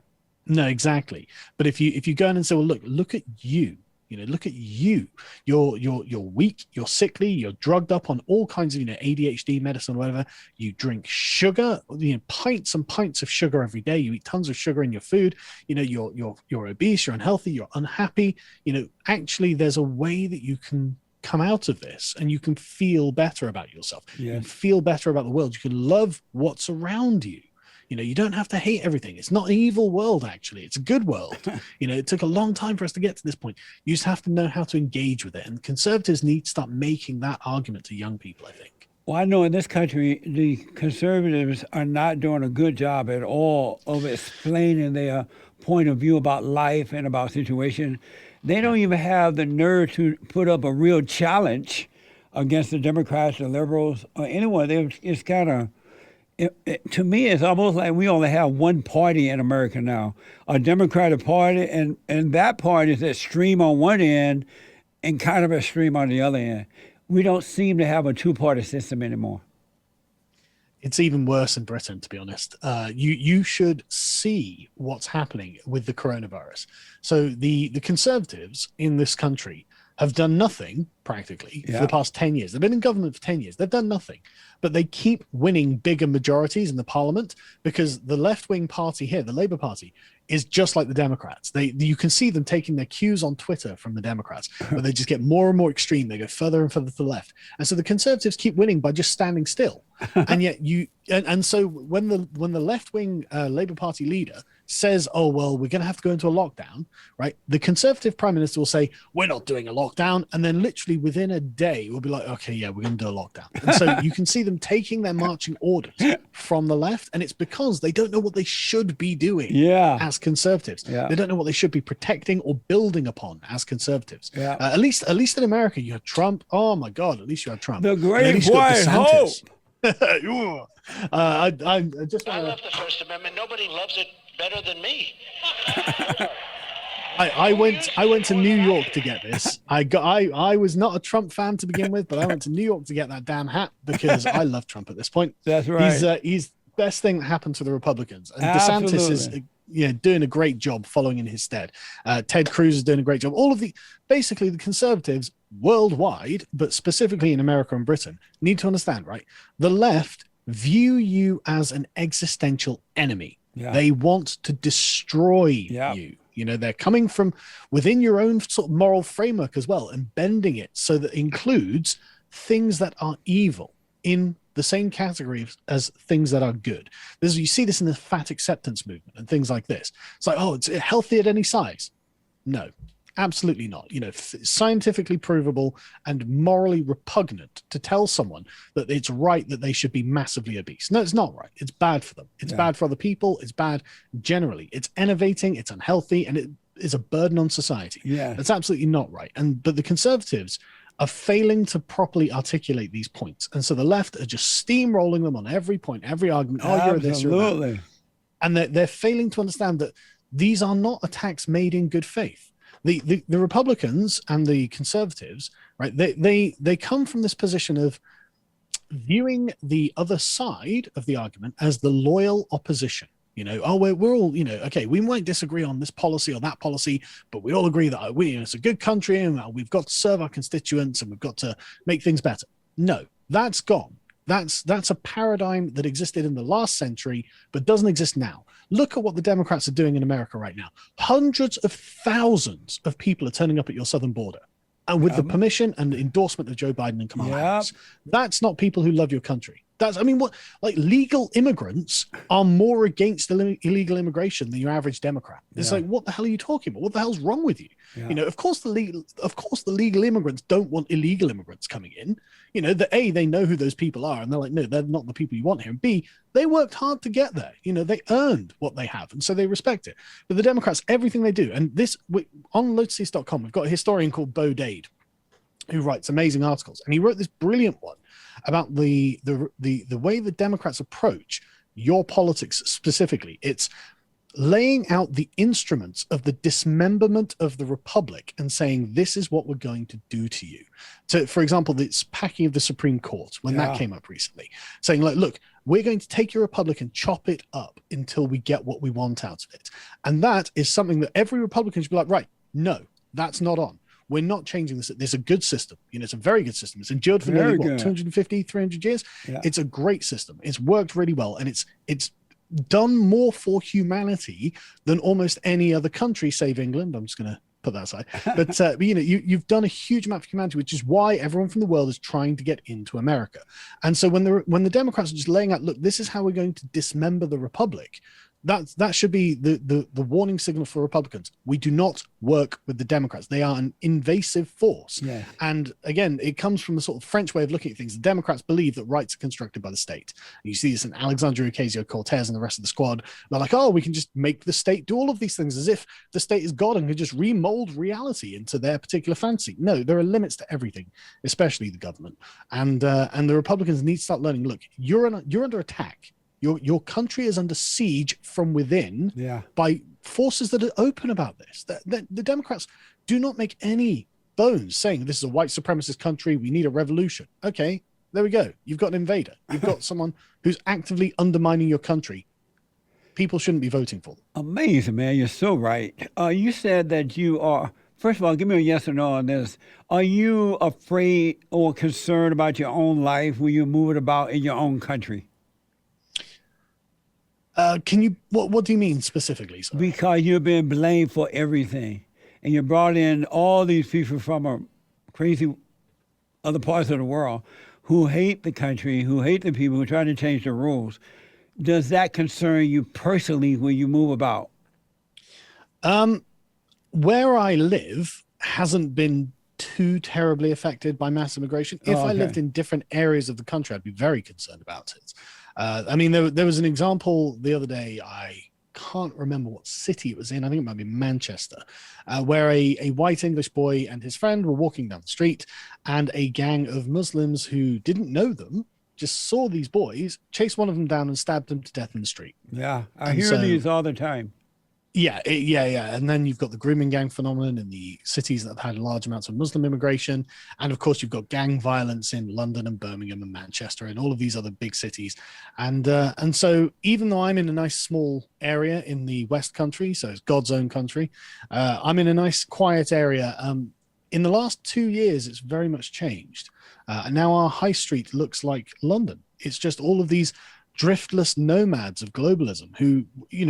No, exactly. But if you go in and say, well, look at you. You know, look at you. You're weak, you're sickly, you're drugged up on all kinds of, you know, ADHD medicine, whatever. You drink sugar, you know, pints and pints of sugar every day. You eat tons of sugar in your food. You know, you're obese, you're unhealthy, you're unhappy. You know, actually, there's a way that you can come out of this, and you can feel better about yourself. Yeah. You can feel better about the world. You can love what's around you. You know, you don't have to hate everything. It's not an evil world, actually. It's a good world. You know, it took a long time for us to get to this point. You just have to know how to engage with it. And conservatives need to start making that argument to young people, I think. Well, I know in this country, the conservatives are not doing a good job at all of explaining their point of view about life and about situation. They don't even have the nerve to put up a real challenge against the Democrats, the liberals, or anyone. It's kind of, to me, it's almost like we only have one party in America now, a Democratic Party, and that party is extreme on one end and kind of extreme on the other end. We don't seem to have a two-party system anymore. It's even worse in Britain, to be honest. You should see what's happening with the coronavirus. So the conservatives in this country have done nothing practically for the past 10 years. They've been in government for 10 years. They've done nothing, but they keep winning bigger majorities in the parliament because the left-wing party here, the Labour Party, is just like the Democrats. You can see them taking their cues on Twitter from the Democrats, where they just get more and more extreme. They go further and further to the left. And so the conservatives keep winning by just standing still. And yet so when the left-wing Labour Party leader says, oh, well, we're going to have to go into a lockdown, right? The conservative prime minister will say, we're not doing a lockdown. And then literally within a day, we'll be like, okay, yeah, we're going to do a lockdown. And so you can see them taking their marching orders from the left. And it's because they don't know what they should be doing as conservatives. They don't know what they should be protecting or building upon as conservatives. At least in America, you had Trump. Oh, my God, at least you had Trump. The great white hope. I love the First Amendment. Nobody loves it better than me. I went to New York to get this. I was not a Trump fan to begin with, but I went to New York to get that damn hat because I love Trump at this point. That's right. He's best thing that happened to the Republicans, and DeSantis is doing a great job following in his stead. Ted Cruz is doing a great job. Basically the conservatives worldwide, but specifically in America and Britain, need to understand, right? The left view you as an existential enemy. Yeah. They want to destroy Yeah. you. You know, they're coming from within your own sort of moral framework as well and bending it so that it includes things that are evil in the same category as things that are good. You see this in the fat acceptance movement and things like this. It's like, oh, it's healthy at any size. No, absolutely not. You know, scientifically provable and morally repugnant to tell someone that it's right that they should be massively obese. No, it's not right. It's bad for them. It's bad for other people. It's bad generally. It's enervating. It's unhealthy, and it is a burden on society. Yeah, that's absolutely not right. But the conservatives are failing to properly articulate these points, and so the left are just steamrolling them on every point, every argument. Oh, you're this, you're that. And they're failing to understand that these are not attacks made in good faith. The Republicans and the conservatives, right? They come from this position of viewing the other side of the argument as the loyal opposition. You know, oh, we're all, you know, okay, we might disagree on this policy or that policy, but we all agree that it's a good country and we've got to serve our constituents and we've got to make things better. No, that's gone. That's a paradigm that existed in the last century, but doesn't exist now. Look at what the Democrats are doing in America right now. Hundreds of thousands of people are turning up at your southern border. And with the permission and endorsement of Joe Biden and Kamala Harris. That's not people who love your country. Legal immigrants are more against illegal immigration than your average Democrat. It's like, what the hell are you talking about? What the hell's wrong with you? You know, of course the legal immigrants don't want illegal immigrants coming in. You know, they know who those people are, and they're like, no, they're not the people you want here. And B, they worked hard to get there. You know, they earned what they have, and so they respect it. But the Democrats, everything they do, and this on lotus.com, we've got a historian called Bo Dade, who writes amazing articles, and he wrote this brilliant one about the way the Democrats approach your politics specifically. It's laying out the instruments of the dismemberment of the republic and saying, this is what we're going to do to you. So, for example, this packing of the Supreme Court, when that came up recently, saying, like, look, we're going to take your republic and chop it up until we get what we want out of it. And that is something that every Republican should be like, right, no, that's not on. We're not changing this. There's a good system. You know, it's a very good system. It's endured for nearly 250, 300 years. Yeah. It's a great system. It's worked really well. And it's done more for humanity than almost any other country, save England. I'm just going to put that aside. But, you know, you've done a huge amount for humanity, which is why everyone from the world is trying to get into America. And so when the Democrats are just laying out, look, this is how we're going to dismember the republic, that should be the warning signal for Republicans. We do not work with the Democrats. They are an invasive force. Yeah. And again, it comes from the sort of French way of looking at things. The Democrats believe that rights are constructed by the state. And you see this in Alexandria Ocasio-Cortez and the rest of the squad. They're like, oh, we can just make the state do all of these things as if the state is God and can just remold reality into their particular fancy. No, there are limits to everything, especially the government. And the Republicans need to start learning, look, you're under attack. Your country is under siege from within by forces that are open about this. The Democrats do not make any bones saying this is a white supremacist country. We need a revolution. Okay, there we go. You've got an invader. You've got someone who's actively undermining your country. People shouldn't be voting for them. Amazing, man. You're so right. You said that you are, first of all, give me a yes or no on this. Are you afraid or concerned about your own life when you're moving about in your own country? Can you, what do you mean specifically? Sorry? Because you're being blamed for everything. And you brought in all these people from crazy other parts of the world who hate the country, who hate the people, who try to change the rules. Does that concern you personally when you move about? Where I live hasn't been too terribly affected by mass immigration. If I lived in different areas of the country, I'd be very concerned about it. I mean, there was an example the other day, I can't remember what city it was in, I think it might be Manchester, where a white English boy and his friend were walking down the street, and a gang of Muslims who didn't know them just saw these boys, chased one of them down and stabbed them to death in the street. Yeah, I hear these all the time. Yeah. And then you've got the grooming gang phenomenon in the cities that have had large amounts of Muslim immigration. And of course, you've got gang violence in London and Birmingham and Manchester and all of these other big cities. And so even though I'm in a nice small area in the West Country, so it's God's own country, I'm in a nice quiet area. In the last 2 years, it's very much changed. And now our high street looks like London. It's just all of these driftless nomads of globalism who,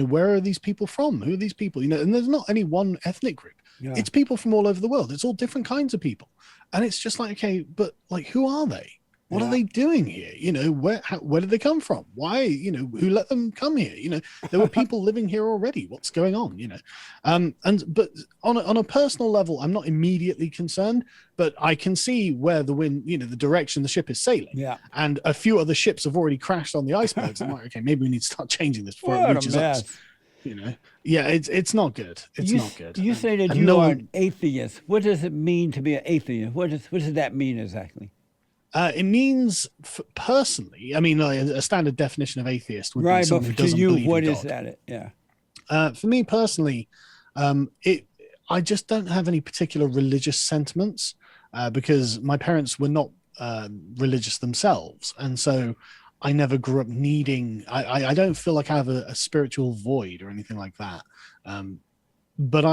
where are these people from? Who are these people? And there's not any one ethnic group. Yeah. It's people from all over the world. It's all different kinds of people. And it's just like, okay, but like, who are they? What are they doing here? Where did they come from? Why, who let them come here? There were people living here already. What's going on? But on a personal level, I'm not immediately concerned, but I can see where the wind, the direction the ship is sailing. Yeah. And a few other ships have already crashed on the icebergs. I'm like, okay, maybe we need to start changing this before it reaches us. Yeah, it's not good. It's not good. You say that you are an atheist. What does it mean to be an atheist? What does that mean exactly? It means, personally, I mean, a standard definition of atheist would be someone who to doesn't you, believe what in is God. that? Yeah. For me personally, I just don't have any particular religious sentiments because my parents were not religious themselves, and so I never grew up needing. I don't feel like I have a spiritual void or anything like that. But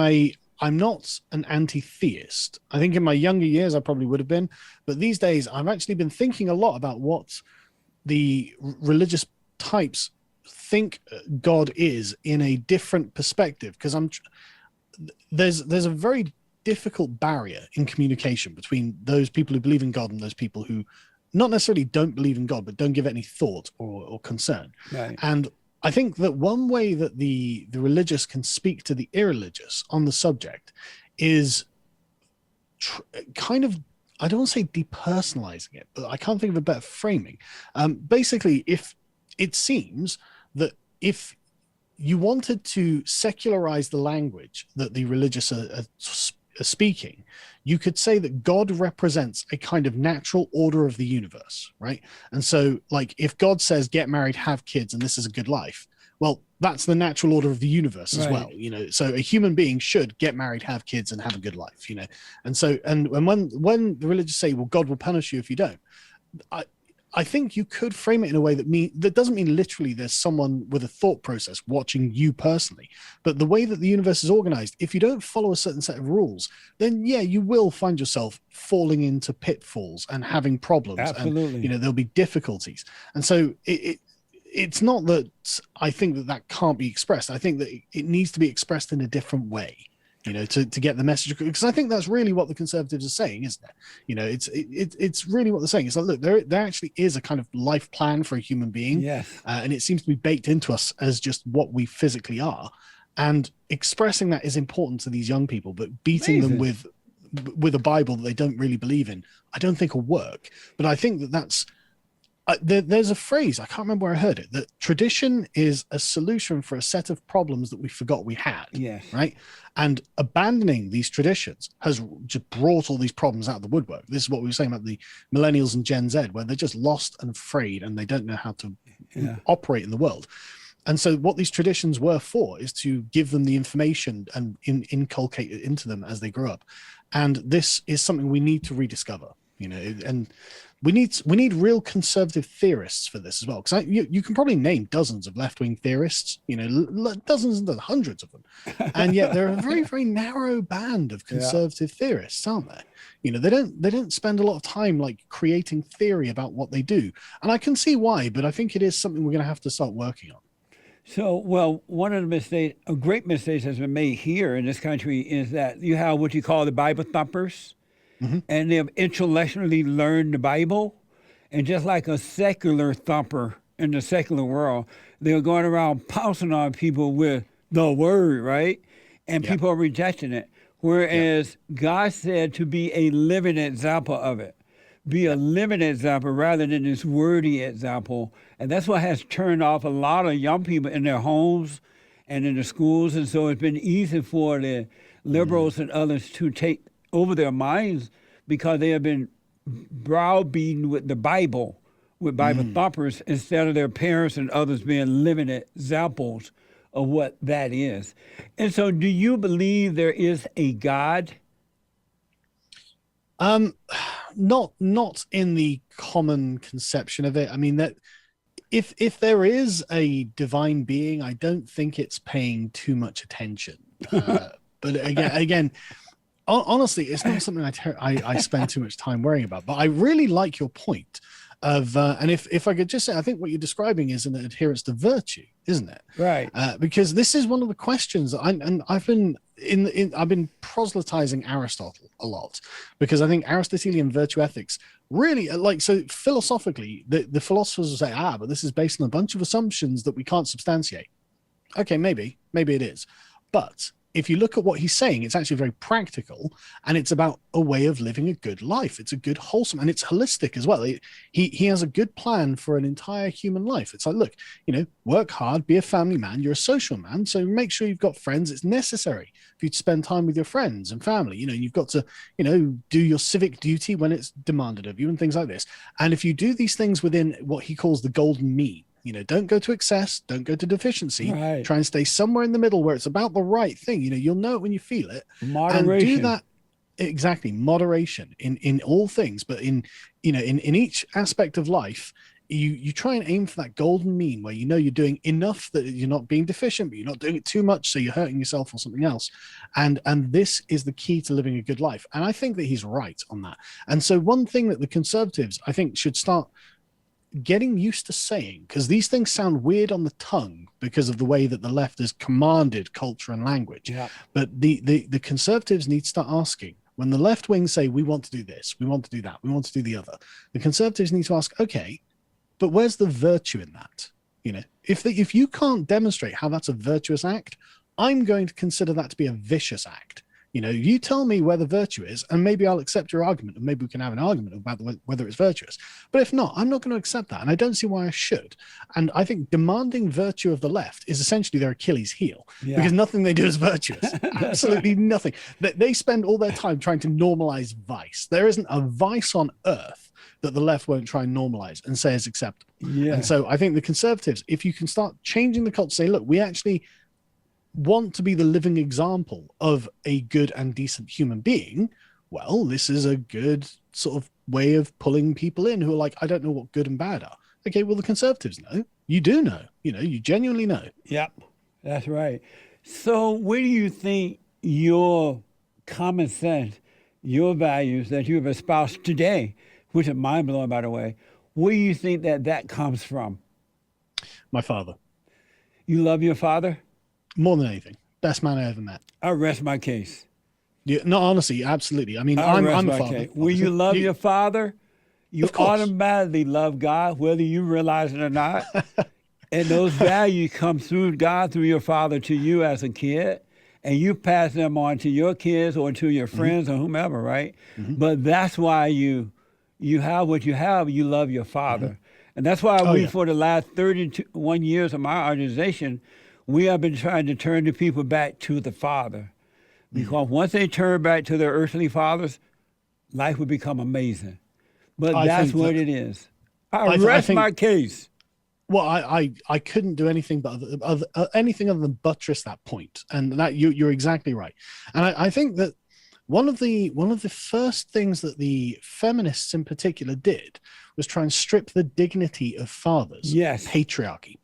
I'm not an anti-theist. I think in my younger years I probably would have been, but these days I've actually been thinking a lot about what the religious types think God is in a different perspective, because there's a very difficult barrier in communication between those people who believe in God and those people who not necessarily don't believe in God but don't give it any thought or concern. Right. And I think that one way that the religious can speak to the irreligious on the subject is kind of, I don't want to say depersonalizing it, but I can't think of a better framing. Basically, if it seems that if you wanted to secularize the language that the religious are speaking, you could say that God represents a kind of natural order of the universe, right? And so, like, if God says, get married, have kids, and this is a good life, well, that's the natural order of the universe as well, so a human being should get married, have kids, and have a good life, and so, and when the religious say, well, God will punish you if you don't, I think you could frame it in a way that doesn't mean literally there's someone with a thought process watching you personally, but the way that the universe is organized, if you don't follow a certain set of rules, then yeah, you will find yourself falling into pitfalls and having problems. Absolutely. And there'll be difficulties. And so it's not that I think that can't be expressed. I think that it needs to be expressed in a different way. To get the message, because I think that's really what the conservatives are saying, isn't it? It's really what they're saying. It's like, look, there actually is a kind of life plan for a human being, yes, and it seems to be baked into us as just what we physically are. And expressing that is important to these young people, but beating them with a Bible that they don't really believe in, I don't think will work. But I think that's there's a phrase, I can't remember where I heard it, that tradition is a solution for a set of problems that we forgot we had. Yes. Right. And abandoning these traditions has just brought all these problems out of the woodwork. This is what we were saying about the millennials and Gen Z, where they're just lost and afraid and they don't know how to operate in the world. And so what these traditions were for is to give them the information and inculcate it into them as they grow up. And this is something we need to rediscover, and we need real conservative theorists for this as well, because you can probably name dozens of left-wing theorists, dozens and hundreds of them, and yet they're a very, very narrow band of conservative theorists, aren't there? They don't spend a lot of time like creating theory about what they do, and I can see why, but I think it is something we're going to have to start working on. So, well, one of the mistakes, a great mistake has been made here in this country is that you have what you call the Bible thumpers, and they've intellectually learned the Bible. And just like a secular thumper in the secular world, they're going around pouncing on people with the word, right? And people are rejecting it. Whereas God said to be a living example of it. Be a living example rather than this wordy example. And that's what has turned off a lot of young people in their homes and in the schools. And so it's been easy for the liberals and others to take over their minds because they have been browbeaten with the Bible, with Bible thumpers, instead of their parents and others being living examples of what that is. And so do you believe there is a God? Not in the common conception of it. I mean, that if there is a divine being, I don't think it's paying too much attention. But again, honestly, it's not something I spend too much time worrying about. But I really like your point of and if I could just say, I think what you're describing is an adherence to virtue, isn't it? Right. Because this is one of the questions that I've been proselytizing Aristotle a lot, because I think Aristotelian virtue ethics really, like, so philosophically the philosophers will say, but this is based on a bunch of assumptions that we can't substantiate. Okay, maybe it is, but if you look at what he's saying, it's actually very practical, and it's about a way of living a good life. It's a good, wholesome, and it's holistic as well. He has a good plan for an entire human life. It's like, look, work hard, be a family man. You're a social man, so make sure you've got friends. It's necessary for you to spend time with your friends and family. You've got to, do your civic duty when it's demanded of you and things like this. And if you do these things within what he calls the golden mean, don't go to excess, don't go to deficiency. Right. Try and stay somewhere in the middle where it's about the right thing. You'll know it when you feel it. Moderation. And do that. Exactly. Moderation in all things, but in each aspect of life, you try and aim for that golden mean where you're doing enough that you're not being deficient, but you're not doing it too much, so you're hurting yourself or something else. And this is the key to living a good life. And I think that he's right on that. And so one thing that the conservatives, I think, should start getting used to saying, because these things sound weird on the tongue because of the way that the left has commanded culture and language. Yeah. But the conservatives need to start asking, when the left wing say, we want to do this, we want to do that, we want to do the other, the conservatives need to ask, okay, but where's the virtue in that? If you can't demonstrate how that's a virtuous act, I'm going to consider that to be a vicious act. You tell me where the virtue is, and maybe I'll accept your argument, and maybe we can have an argument about whether it's virtuous. But if not, I'm not going to accept that, and I don't see why I should. And I think demanding virtue of the left is essentially their Achilles heel, because nothing they do is virtuous. Absolutely nothing. They spend all their time trying to normalize vice. There isn't a vice on earth that the left won't try and normalize and say is acceptable. Yeah. And so I think the conservatives, if you can start changing the culture, say, look, we actually want to be the living example of a good and decent human being, well, this is a good sort of way of pulling people in who are like, I don't know what good and bad are. Okay, well, the conservatives know. You do know. You genuinely know. Yep, that's right. So where do you think your common sense, your values that you have espoused today, which are mind-blowing, by the way, where do you think that comes from? My father. You love your father? More than anything. Best man I ever met. I rest my case. Yeah, no, honestly, absolutely. I mean, I I'm rest a my father. case. When you love your father, you Of course. automatically love God, whether you realize it or not. And those values come through God, through your father to you as a kid, and you pass them on to your kids or to your friends or whomever, right? But that's why you have what you have. You love your father. And that's why for the last 31 years of my organization, we have been trying to turn the people back to the Father. Because once they turn back to their earthly fathers, life would become amazing. But that's what it is. I rest my case. Well, I couldn't do anything but anything other than buttress that point, and that you're exactly right. And I think that one of the first things that the feminists in particular did was try and strip the dignity of fathers. Yes. Patriarchy.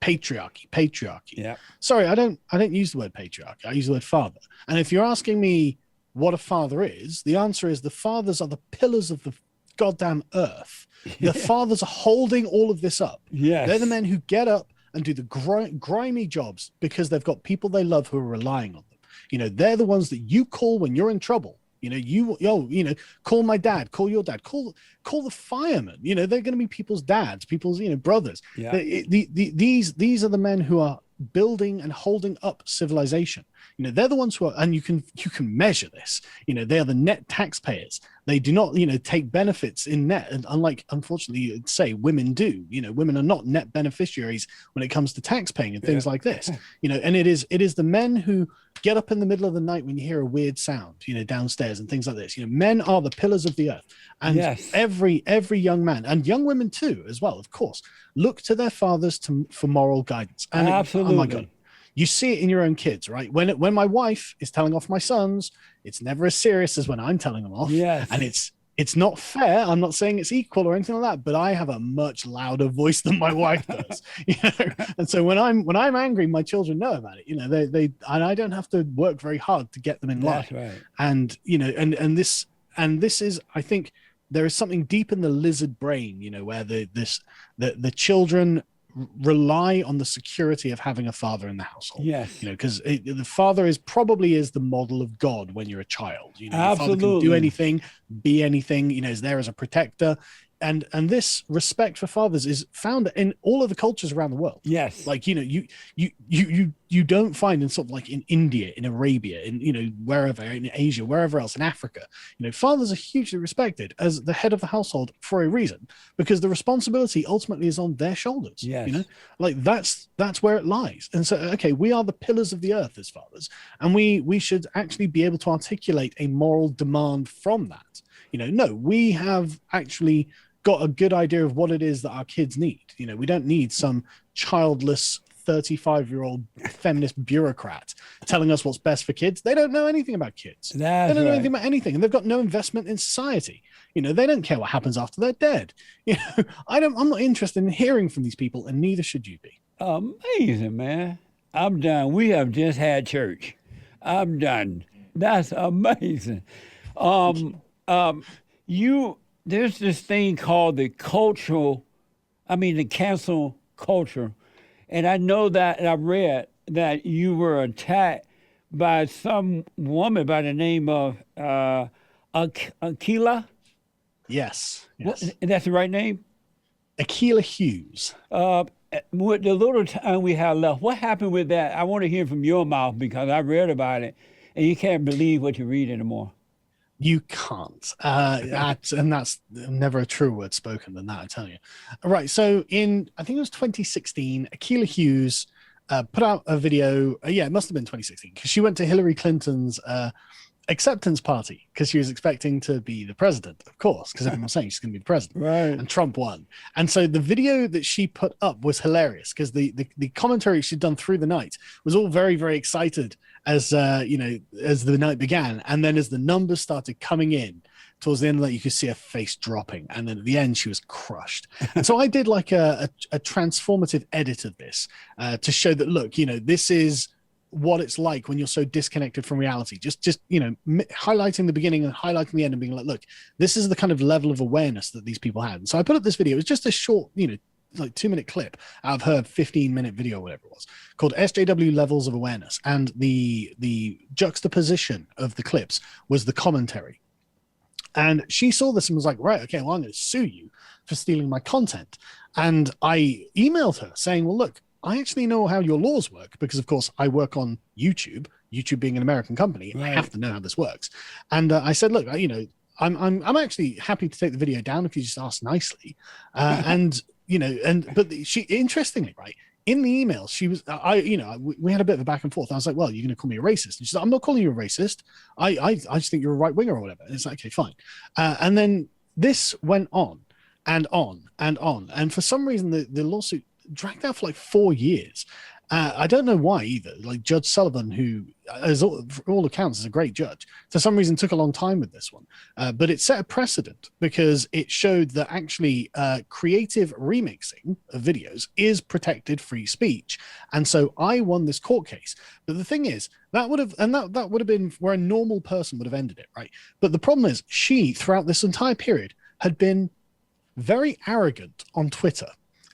Yeah. Sorry, I don't use the word patriarchy. I use the word father. And if you're asking me what a father is, the answer is the fathers are the pillars of the goddamn earth. The fathers are holding all of this up. Yes. They're the men who get up and do the grimy jobs because they've got people they love who are relying on them. They're the ones that you call when you're in trouble. Call my dad, call your dad, call the firemen. They're going to be people's dads, people's, brothers. Yeah. These are the men who are building and holding up civilization. They're the ones who are, and you can measure this. They are the net taxpayers. They do not, take benefits in net, and unlike, unfortunately, say women do. Women are not net beneficiaries when it comes to tax paying and things like this. And it is the men who get up in the middle of the night when you hear a weird sound, downstairs and things like this. Men are the pillars of the earth, and every young man and young women too, as well, of course, look to their fathers for moral guidance. And absolutely. Oh my God. You see it in your own kids, right? When my wife is telling off my sons, it's never as serious as when I'm telling them off. Yes. And it's not fair. I'm not saying it's equal or anything like that, but I have a much louder voice than my wife does. And so when I'm angry, my children know about it. They and I don't have to work very hard to get them in line. That's right. And and this is, I think, there is something deep in the lizard brain, where the children rely on the security of having a father in the household. Yes. Because the father probably is the model of God when you're a child. Your father can Absolutely. do anything, be anything, is there as a protector. And this respect for fathers is found in all of the cultures around the world. Yes. Like, you don't find in sort of like in India, in Arabia, in, wherever, in Asia, wherever else, in Africa, fathers are hugely respected as the head of the household for a reason, because the responsibility ultimately is on their shoulders. Yes. Like that's where it lies. And so, okay, we are the pillars of the earth as fathers, and we should actually be able to articulate a moral demand from that. No, we have actually got a good idea of what it is that our kids need. We don't need some childless 35-year-old feminist bureaucrat telling us what's best for kids. They don't know anything about kids. They don't know anything about anything, and they've got no investment in society. They don't care what happens after they're dead. I'm not interested in hearing from these people, and neither should you be. Amazing, man. I'm done. We have just had church. I'm done. That's amazing. There's this thing called the cancel culture. And I know that, and I read that you were attacked by some woman by the name of Akila. Yes. That's the right name? Akila Hughes. With the little time we have left, what happened with that? I want to hear from your mouth, because I read about it, and you can't believe what you read anymore. You can't. And that's never a true word spoken than that, I tell you. All right. So I think it was 2016, Akila Hughes put out a video. It must have been 2016, because she went to Hillary Clinton's acceptance party, because she was expecting to be the president, of course, because everyone was saying she's going to be the president. Right. And Trump won. And so the video that she put up was hilarious, because the commentary she'd done through the night was all very, very excited as the night began. And then as the numbers started coming in towards the end of that, you could see her face dropping. And then at the end, she was crushed. And so I did like a transformative edit of this to show that, look, this is what it's like when you're so disconnected from reality. Just highlighting the beginning and highlighting the end and being like, look, this is the kind of level of awareness that these people had. And so I put up this video. It was just a short, like 2-minute clip out of her 15-minute video, or whatever it was, called SJW Levels of Awareness. And the juxtaposition of the clips was the commentary. And she saw this and was like, right, okay, well, I'm going to sue you for stealing my content. And I emailed her saying, well, look, I actually know how your laws work, because of course I work on YouTube being an American company. Right. I have to know how this works. And I said, look, I'm actually happy to take the video down if you just ask nicely. But she, interestingly, right, in the email, she was, we had a bit of a back and forth. I was like, well, you're going to call me a racist? And she's like, I'm not calling you a racist. I just think you're a right winger or whatever. And it's like, okay, fine. And then this went on and on and on. And for some reason, the lawsuit dragged out for like 4 years. I don't know why either. Like Judge Sullivan, who, for all accounts, is a great judge, for some reason took a long time with this one. But it set a precedent, because it showed that actually creative remixing of videos is protected free speech. And so I won this court case. But the thing is, that would have been where a normal person would have ended it, right? But the problem is, she, throughout this entire period, had been very arrogant on Twitter.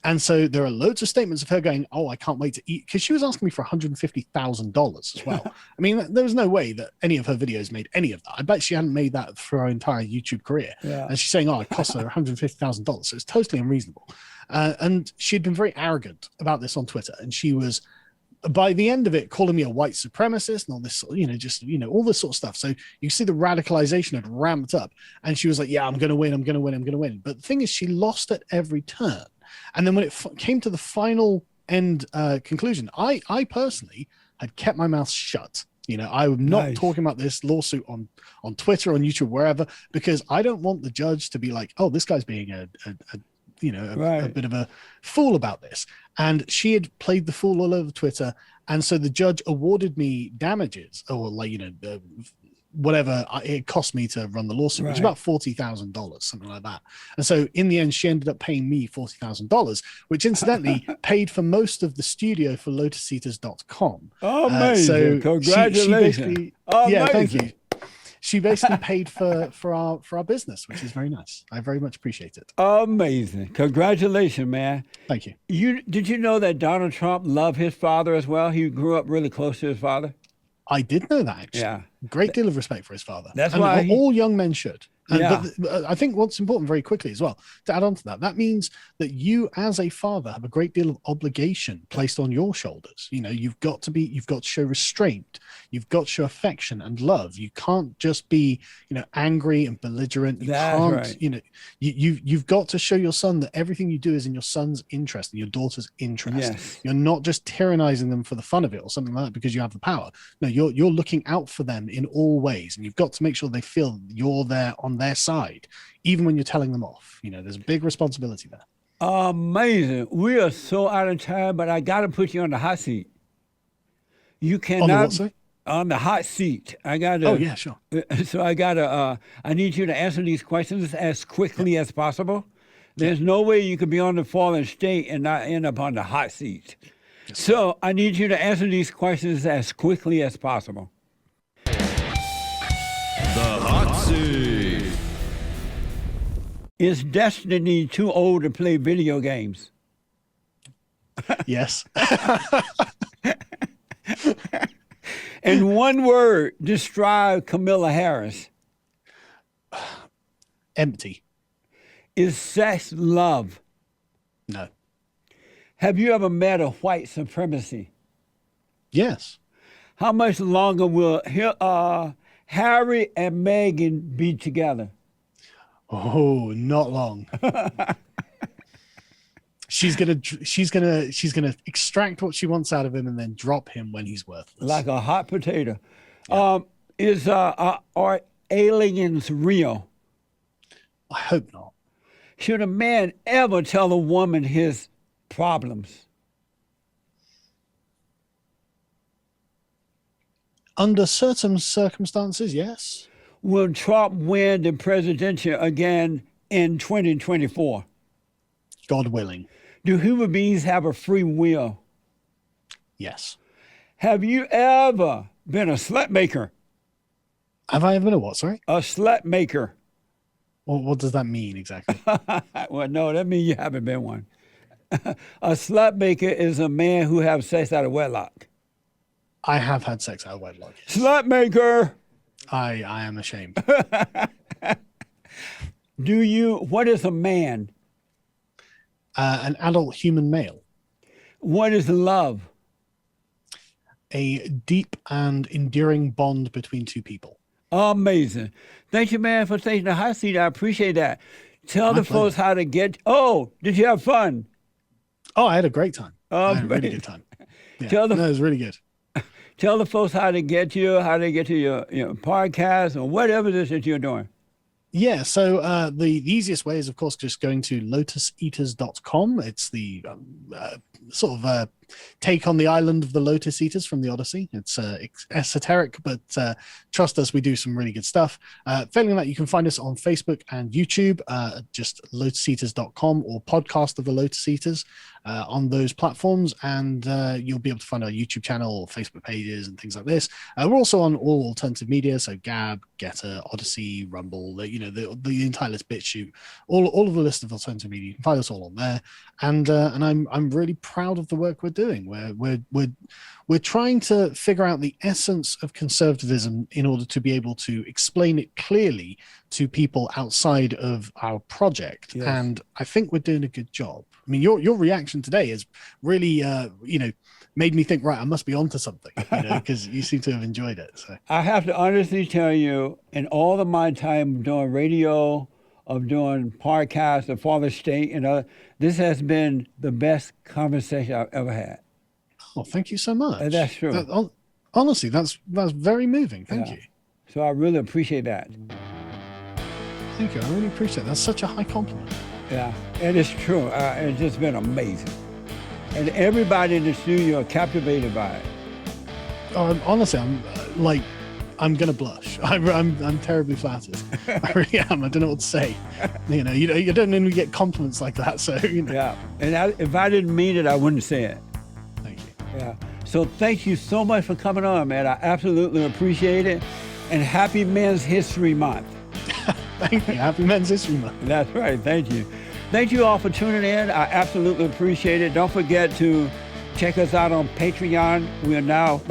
And so there are loads of statements of her going, oh, I can't wait to eat, because she was asking me for $150,000 as well. I mean, there was no way that any of her videos made any of that. I bet she hadn't made that for her entire YouTube career. Yeah. And she's saying, oh, it cost her $150,000. So it's totally unreasonable. And she'd been very arrogant about this on Twitter. And she was, by the end of it, calling me a white supremacist and all this, all this sort of stuff. So you see the radicalization had ramped up. And she was like, yeah, I'm going to win. But the thing is, she lost at every turn. And then when it came to the final end conclusion, I personally had kept my mouth shut. I'm not talking about this lawsuit on Twitter, on YouTube, wherever, because I don't want the judge to be like, oh, this guy's being a bit of a fool about this. And she had played the fool all over Twitter. And so the judge awarded me damages, or whatever it cost me to run the lawsuit, which is about $40,000, something like that. And so in the end, she ended up paying me $40,000, which incidentally paid for most of the studio for lotuseaters.com. Oh, amazing. So congratulations. Yeah, thank you. she basically paid for our business, which is very nice. I very much appreciate it. Amazing. Congratulations, man. Thank you. Did you know that Donald Trump loved his father as well? He grew up really close to his father. I did know that, actually. Yeah. Great deal of respect for his father. That's and why all young men should. Yeah. But I think what's important very quickly as well, to add on to that, that means that you as a father have a great deal of obligation placed on your shoulders. You know, you've got to show restraint. You've got to show affection and love. You can't just be, angry and belligerent. That's right. You've got to show your son that everything you do is in your son's interest and your daughter's interest. Yes. You're not just tyrannizing them for the fun of it or something like that because you have the power. No, you're looking out for them in all ways, and you've got to make sure they feel you're there on their side, even when you're telling them off. There's a big responsibility there. Amazing. We are so out of time, but I got to put you on the hot seat. You cannot. On the what, sorry? On the hot seat. I got to. Oh, yeah, sure. So I need you to answer these questions as quickly as possible. There's no way you could be on the fallen state and not end up on the hot seat. Yes, so I need you to answer these questions as quickly as possible. The hot seat. Is Destiny too old to play video games? Yes. In one word, describe Kamala Harris. Empty. Is sex love? No. Have you ever met a white supremacy? Yes. How much longer will Harry and Meghan be together? Oh, not long. She's gonna extract what she wants out of him and then drop him when he's worthless. Like a hot potato. Yeah. Are aliens real? I hope not. Should a man ever tell a woman his problems? Under certain circumstances, yes. Will Trump win the presidency again in 2024? God willing. Do human beings have a free will? Yes. Have you ever been a slut maker? Have I ever been a what, sorry? A slut maker. Well, what does that mean exactly? Well, no, that means you haven't been one. A slut maker is a man who has sex out of wedlock. I have had sex out of wedlock. Yes. Slut maker. I am ashamed. What is a man? An adult human male. What is love? A deep and enduring bond between two people. Amazing. Thank you, man, for taking the hot seat. I appreciate that. Tell My the folks how to get. Oh, did you have fun? Oh, I had a great time. I had a really good time. Yeah, it was really good. Tell the folks how to get you, how to get to your podcast or whatever it is that you're doing. Yeah, so the easiest way is, of course, just going to lotuseaters.com. It's the sort of take on the island of the Lotus Eaters from the Odyssey. It's esoteric, but trust us, we do some really good stuff. Failing that, you can find us on Facebook and YouTube, just lotuseaters.com or Podcast of the Lotus Eaters on those platforms, and you'll be able to find our YouTube channel or Facebook pages and things like this. We're also on all alternative media, so Gab, Getter, Odyssey, Rumble, the entire list, BitChute, all of the list of alternative media. You can find us all on there, and I'm really proud of the work we're doing. We're trying to figure out the essence of conservatism in order to be able to explain it clearly to people outside of our project. Yes. And I think we're doing a good job. I mean, your reaction today has really, made me think, right, I must be onto something, because you seem to have enjoyed it. So I have to honestly tell you, in all of my time doing radio, of doing podcasts, The TheFallenState, this has been the best conversation I've ever had. Oh, thank you so much. And that's true. Honestly, that's very moving. Thank you. So I really appreciate that. Thank you. I really appreciate that. That's such a high compliment. Yeah, and it's true. It's just been amazing. And everybody in the studio are captivated by it. Honestly, I'm gonna blush. I'm terribly flattered. I really am. I don't know what to say. You don't normally get compliments like that. So Yeah, and if I didn't mean it, I wouldn't say it. Thank you. Yeah. So thank you so much for coming on, man. I absolutely appreciate it. And happy Men's History Month. Thank you. Happy Men's History Month. That's right. Thank you. Thank you all for tuning in. I absolutely appreciate it. Don't forget to check us out on Patreon. The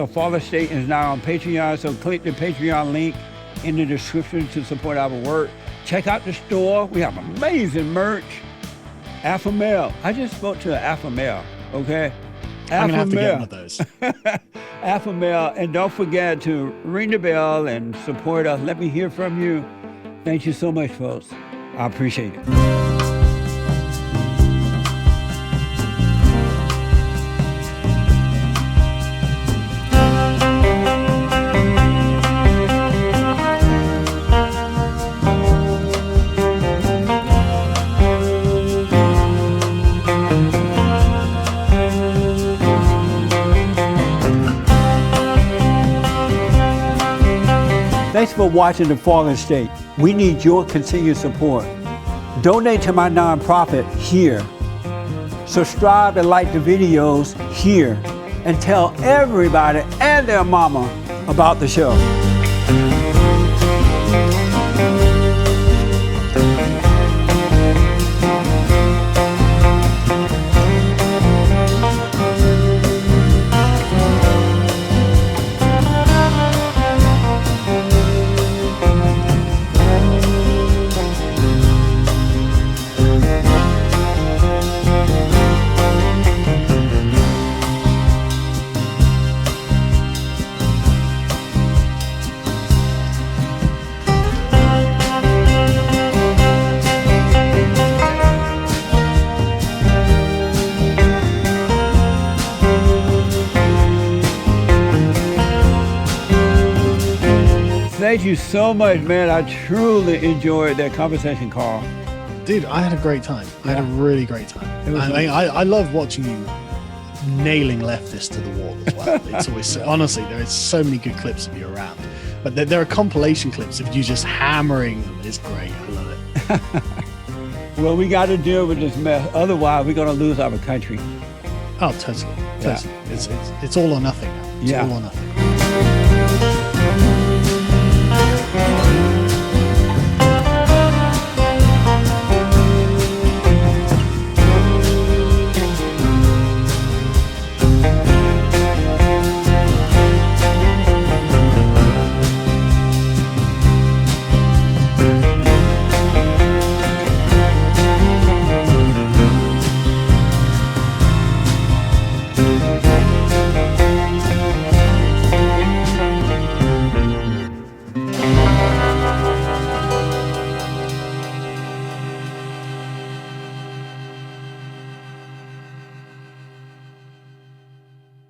TheFallenState is now on Patreon, so click the Patreon link in the description to support our work. Check out the store. We have amazing merch. Alpha male. I just spoke to an alpha male, okay? I'm gonna have to get one male. of those. Alpha male. And don't forget to ring the bell and support us. Let me hear from you. Thank you so much, folks. I appreciate it. Thanks for watching The Fallen State. We need your continued support. Donate to my nonprofit here. Subscribe and like the videos here. And tell everybody and their mama about the show. Thank you so much, man. I truly enjoyed that conversation, Carl. Dude, I had a great time. I had a really great time. was I love watching you nailing leftists to the wall as well. It's always, honestly, there is so many good clips of you around. But there are compilation clips of you just hammering them. It's great. I love it. Well, we got to deal with this mess. Otherwise, we're going to lose our country. Oh, totally. Yeah. It's all or nothing now. It's all or nothing.